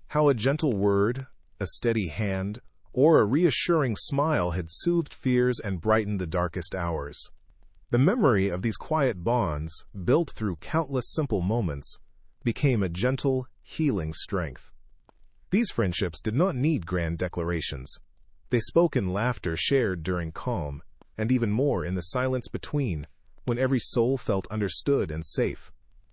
how a gentle word, a steady hand, or a reassuring smile had soothed fears and brightened the darkest hours. The memory of these quiet bonds, built through countless simple moments, became a gentle, healing strength. These friendships did not need grand declarations. They spoke in laughter shared during calm, and even more in the silence between, when every soul felt understood and safe.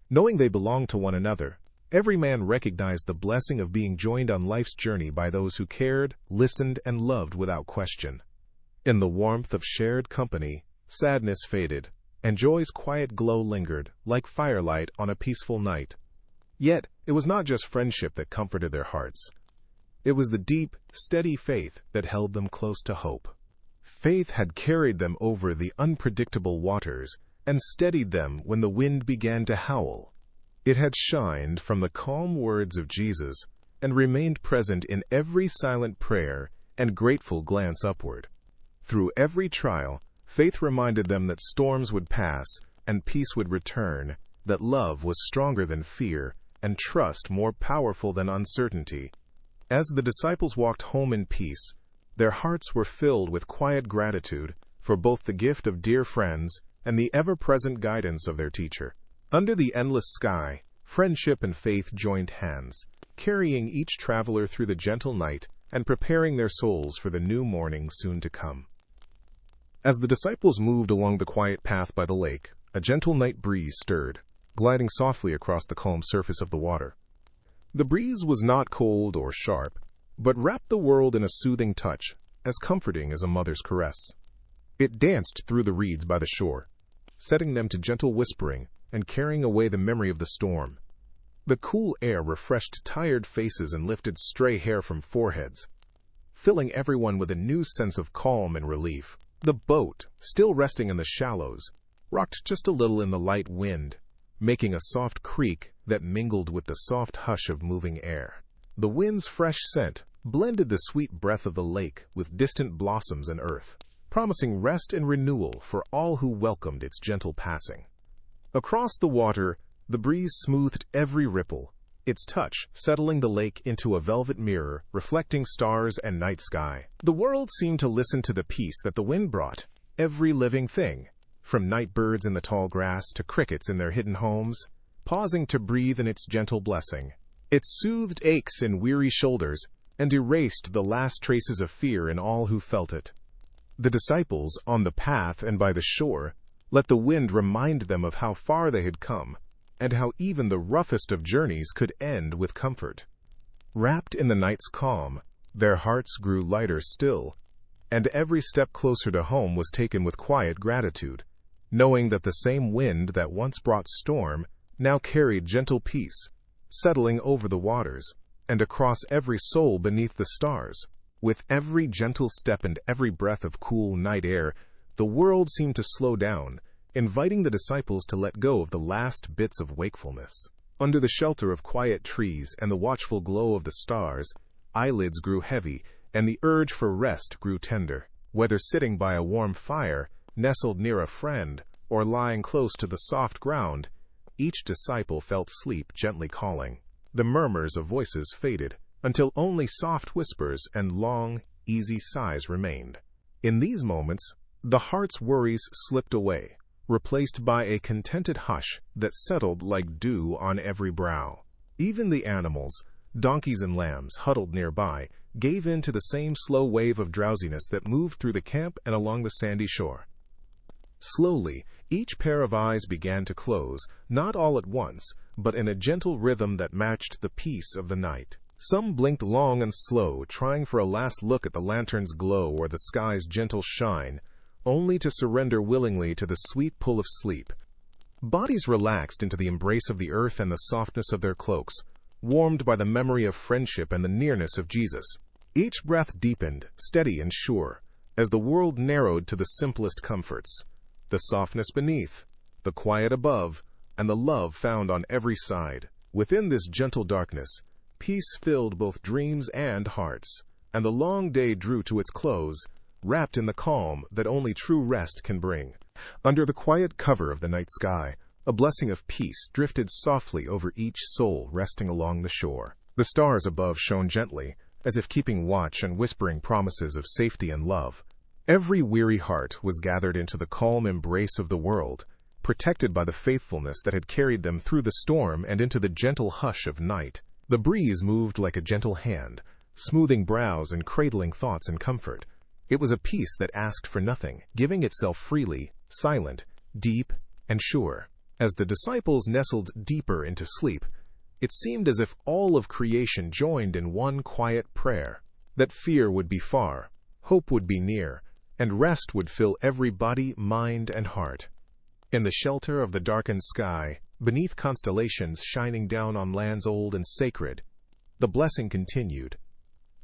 Knowing they belonged to one another, every man recognized the blessing of being joined on life's journey by those who cared, listened, and loved without question. In the warmth of shared company, sadness faded, and joy's quiet glow lingered, like firelight on a peaceful night. Yet, it was not just friendship that comforted their hearts. It was the deep, steady faith that held them close to hope. Faith had carried them over the unpredictable waters and steadied them when the wind began to howl. It had shined from the calm words of Jesus and remained present in every silent prayer and grateful glance upward. Through every trial, faith reminded them that storms would pass and peace would return, that love was stronger than fear and trust more powerful than uncertainty. As the disciples walked home in peace, their hearts were filled with quiet gratitude for both the gift of dear friends and the ever-present guidance of their teacher. Under the endless sky, friendship and faith joined hands, carrying each traveler through the gentle night and preparing their souls for the new morning soon to come. As the disciples moved along the quiet path by the lake, a gentle night breeze stirred, gliding softly across the calm surface of the water. The breeze was not cold or sharp, but wrapped the world in a soothing touch, as comforting as a mother's caress. It danced through the reeds by the shore, setting them to gentle whispering and carrying away the memory of the storm. The cool air refreshed tired faces and lifted stray hair from foreheads, filling everyone with a new sense of calm and relief. The boat, still resting in the shallows, rocked just a little in the light wind, making a soft creak that mingled with the soft hush of moving air. The wind's fresh scent blended the sweet breath of the lake with distant blossoms and earth, promising rest and renewal for all who welcomed its gentle passing. Across the water, the breeze smoothed every ripple, its touch settling the lake into a velvet mirror, reflecting stars and night sky. The world seemed to listen to the peace that the wind brought. Every living thing, from night birds in the tall grass to crickets in their hidden homes, pausing to breathe in its gentle blessing. It soothed aches in weary shoulders and erased the last traces of fear in all who felt it. The disciples, on the path and by the shore, let the wind remind them of how far they had come, and how even the roughest of journeys could end with comfort. Wrapped in the night's calm, their hearts grew lighter still, and every step closer to home was taken with quiet gratitude, knowing that the same wind that once brought storm now carried gentle peace, settling over the waters and across every soul beneath the stars. With every gentle step and every breath of cool night air, the world seemed to slow down, inviting the disciples to let go of the last bits of wakefulness. Under the shelter of quiet trees and the watchful glow of the stars, eyelids grew heavy, and the urge for rest grew tender. Whether sitting by a warm fire, nestled near a friend, or lying close to the soft ground, each disciple felt sleep gently calling. The murmurs of voices faded, until only soft whispers and long, easy sighs remained. In these moments, the heart's worries slipped away, replaced by a contented hush that settled like dew on every brow. Even the animals, donkeys and lambs huddled nearby, gave in to the same slow wave of drowsiness that moved through the camp and along the sandy shore. Slowly, each pair of eyes began to close, not all at once, but in a gentle rhythm that matched the peace of the night. Some blinked long and slow, trying for a last look at the lantern's glow or the sky's gentle shine, only to surrender willingly to the sweet pull of sleep. Bodies relaxed into the embrace of the earth and the softness of their cloaks, warmed by the memory of friendship and the nearness of Jesus. Each breath deepened, steady and sure, as the world narrowed to the simplest comforts: the softness beneath, the quiet above, and the love found on every side. Within this gentle darkness, peace filled both dreams and hearts, and the long day drew to its close, wrapped in the calm that only true rest can bring. Under the quiet cover of the night sky, a blessing of peace drifted softly over each soul resting along the shore. The stars above shone gently, as if keeping watch and whispering promises of safety and love. Every weary heart was gathered into the calm embrace of the world, protected by the faithfulness that had carried them through the storm and into the gentle hush of night. The breeze moved like a gentle hand, smoothing brows and cradling thoughts in comfort. It was a peace that asked for nothing, giving itself freely, silent, deep, and sure. As the disciples nestled deeper into sleep, it seemed as if all of creation joined in one quiet prayer, that fear would be far, hope would be near, and rest would fill every body, mind, and heart. In the shelter of the darkened sky, beneath constellations shining down on lands old and sacred, the blessing continued,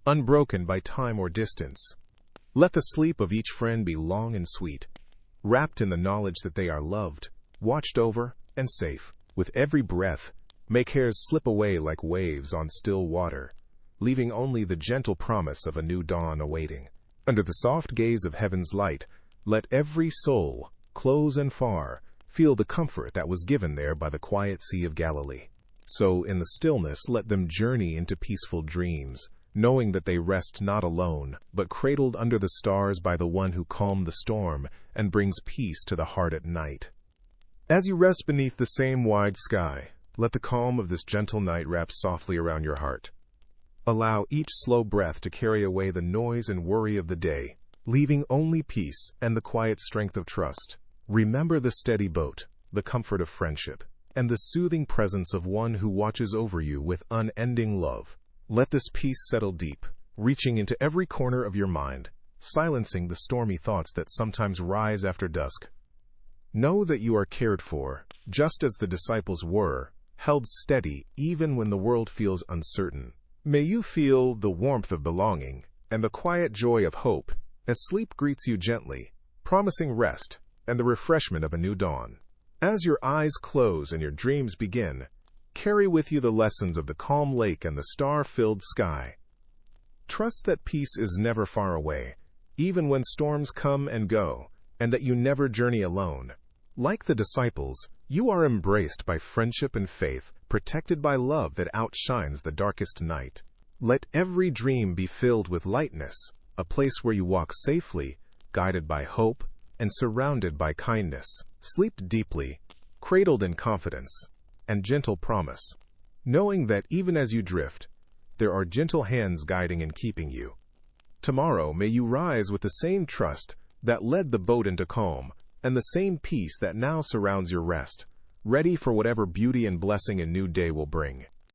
unbroken by time or distance. Let the sleep of each friend be long and sweet, wrapped in the knowledge that they are loved, watched over, and safe. With every breath, may cares slip away like waves on still water, leaving only the gentle promise of a new dawn awaiting. Under the soft gaze of heaven's light, let every soul, close and far, feel the comfort that was given there by the quiet Sea of Galilee. So in the stillness let them journey into peaceful dreams, knowing that they rest not alone, but cradled under the stars by the one who calmed the storm and brings peace to the heart at night. As you rest beneath the same wide sky, let the calm of this gentle night wrap softly around your heart. Allow each slow breath to carry away the noise and worry of the day, leaving only peace and the quiet strength of trust. Remember the steady boat, the comfort of friendship, and the soothing presence of one who watches over you with unending love. Let this peace settle deep, reaching into every corner of your mind, silencing the stormy thoughts that sometimes rise after dusk. Know that you are cared for, just as the disciples were, held steady even when the world feels uncertain. May you feel the warmth of belonging and the quiet joy of hope as sleep greets you gently, promising rest and the refreshment of a new dawn. As your eyes close and your dreams begin, carry with you the lessons of the calm lake and the star-filled sky. Trust that peace is never far away, even when storms come and go, and that you never journey alone. Like the disciples, you are embraced by friendship and faith, protected by love that outshines the darkest night. Let every dream be filled with lightness, a place where you walk safely, guided by hope, and surrounded by kindness. Sleep deeply, cradled in confidence and gentle promise, knowing that even as you drift, there are gentle hands guiding and keeping you. Tomorrow may you rise with the same trust that led the boat into calm, and the same peace that now surrounds your rest, ready for whatever beauty and blessing a new day will bring.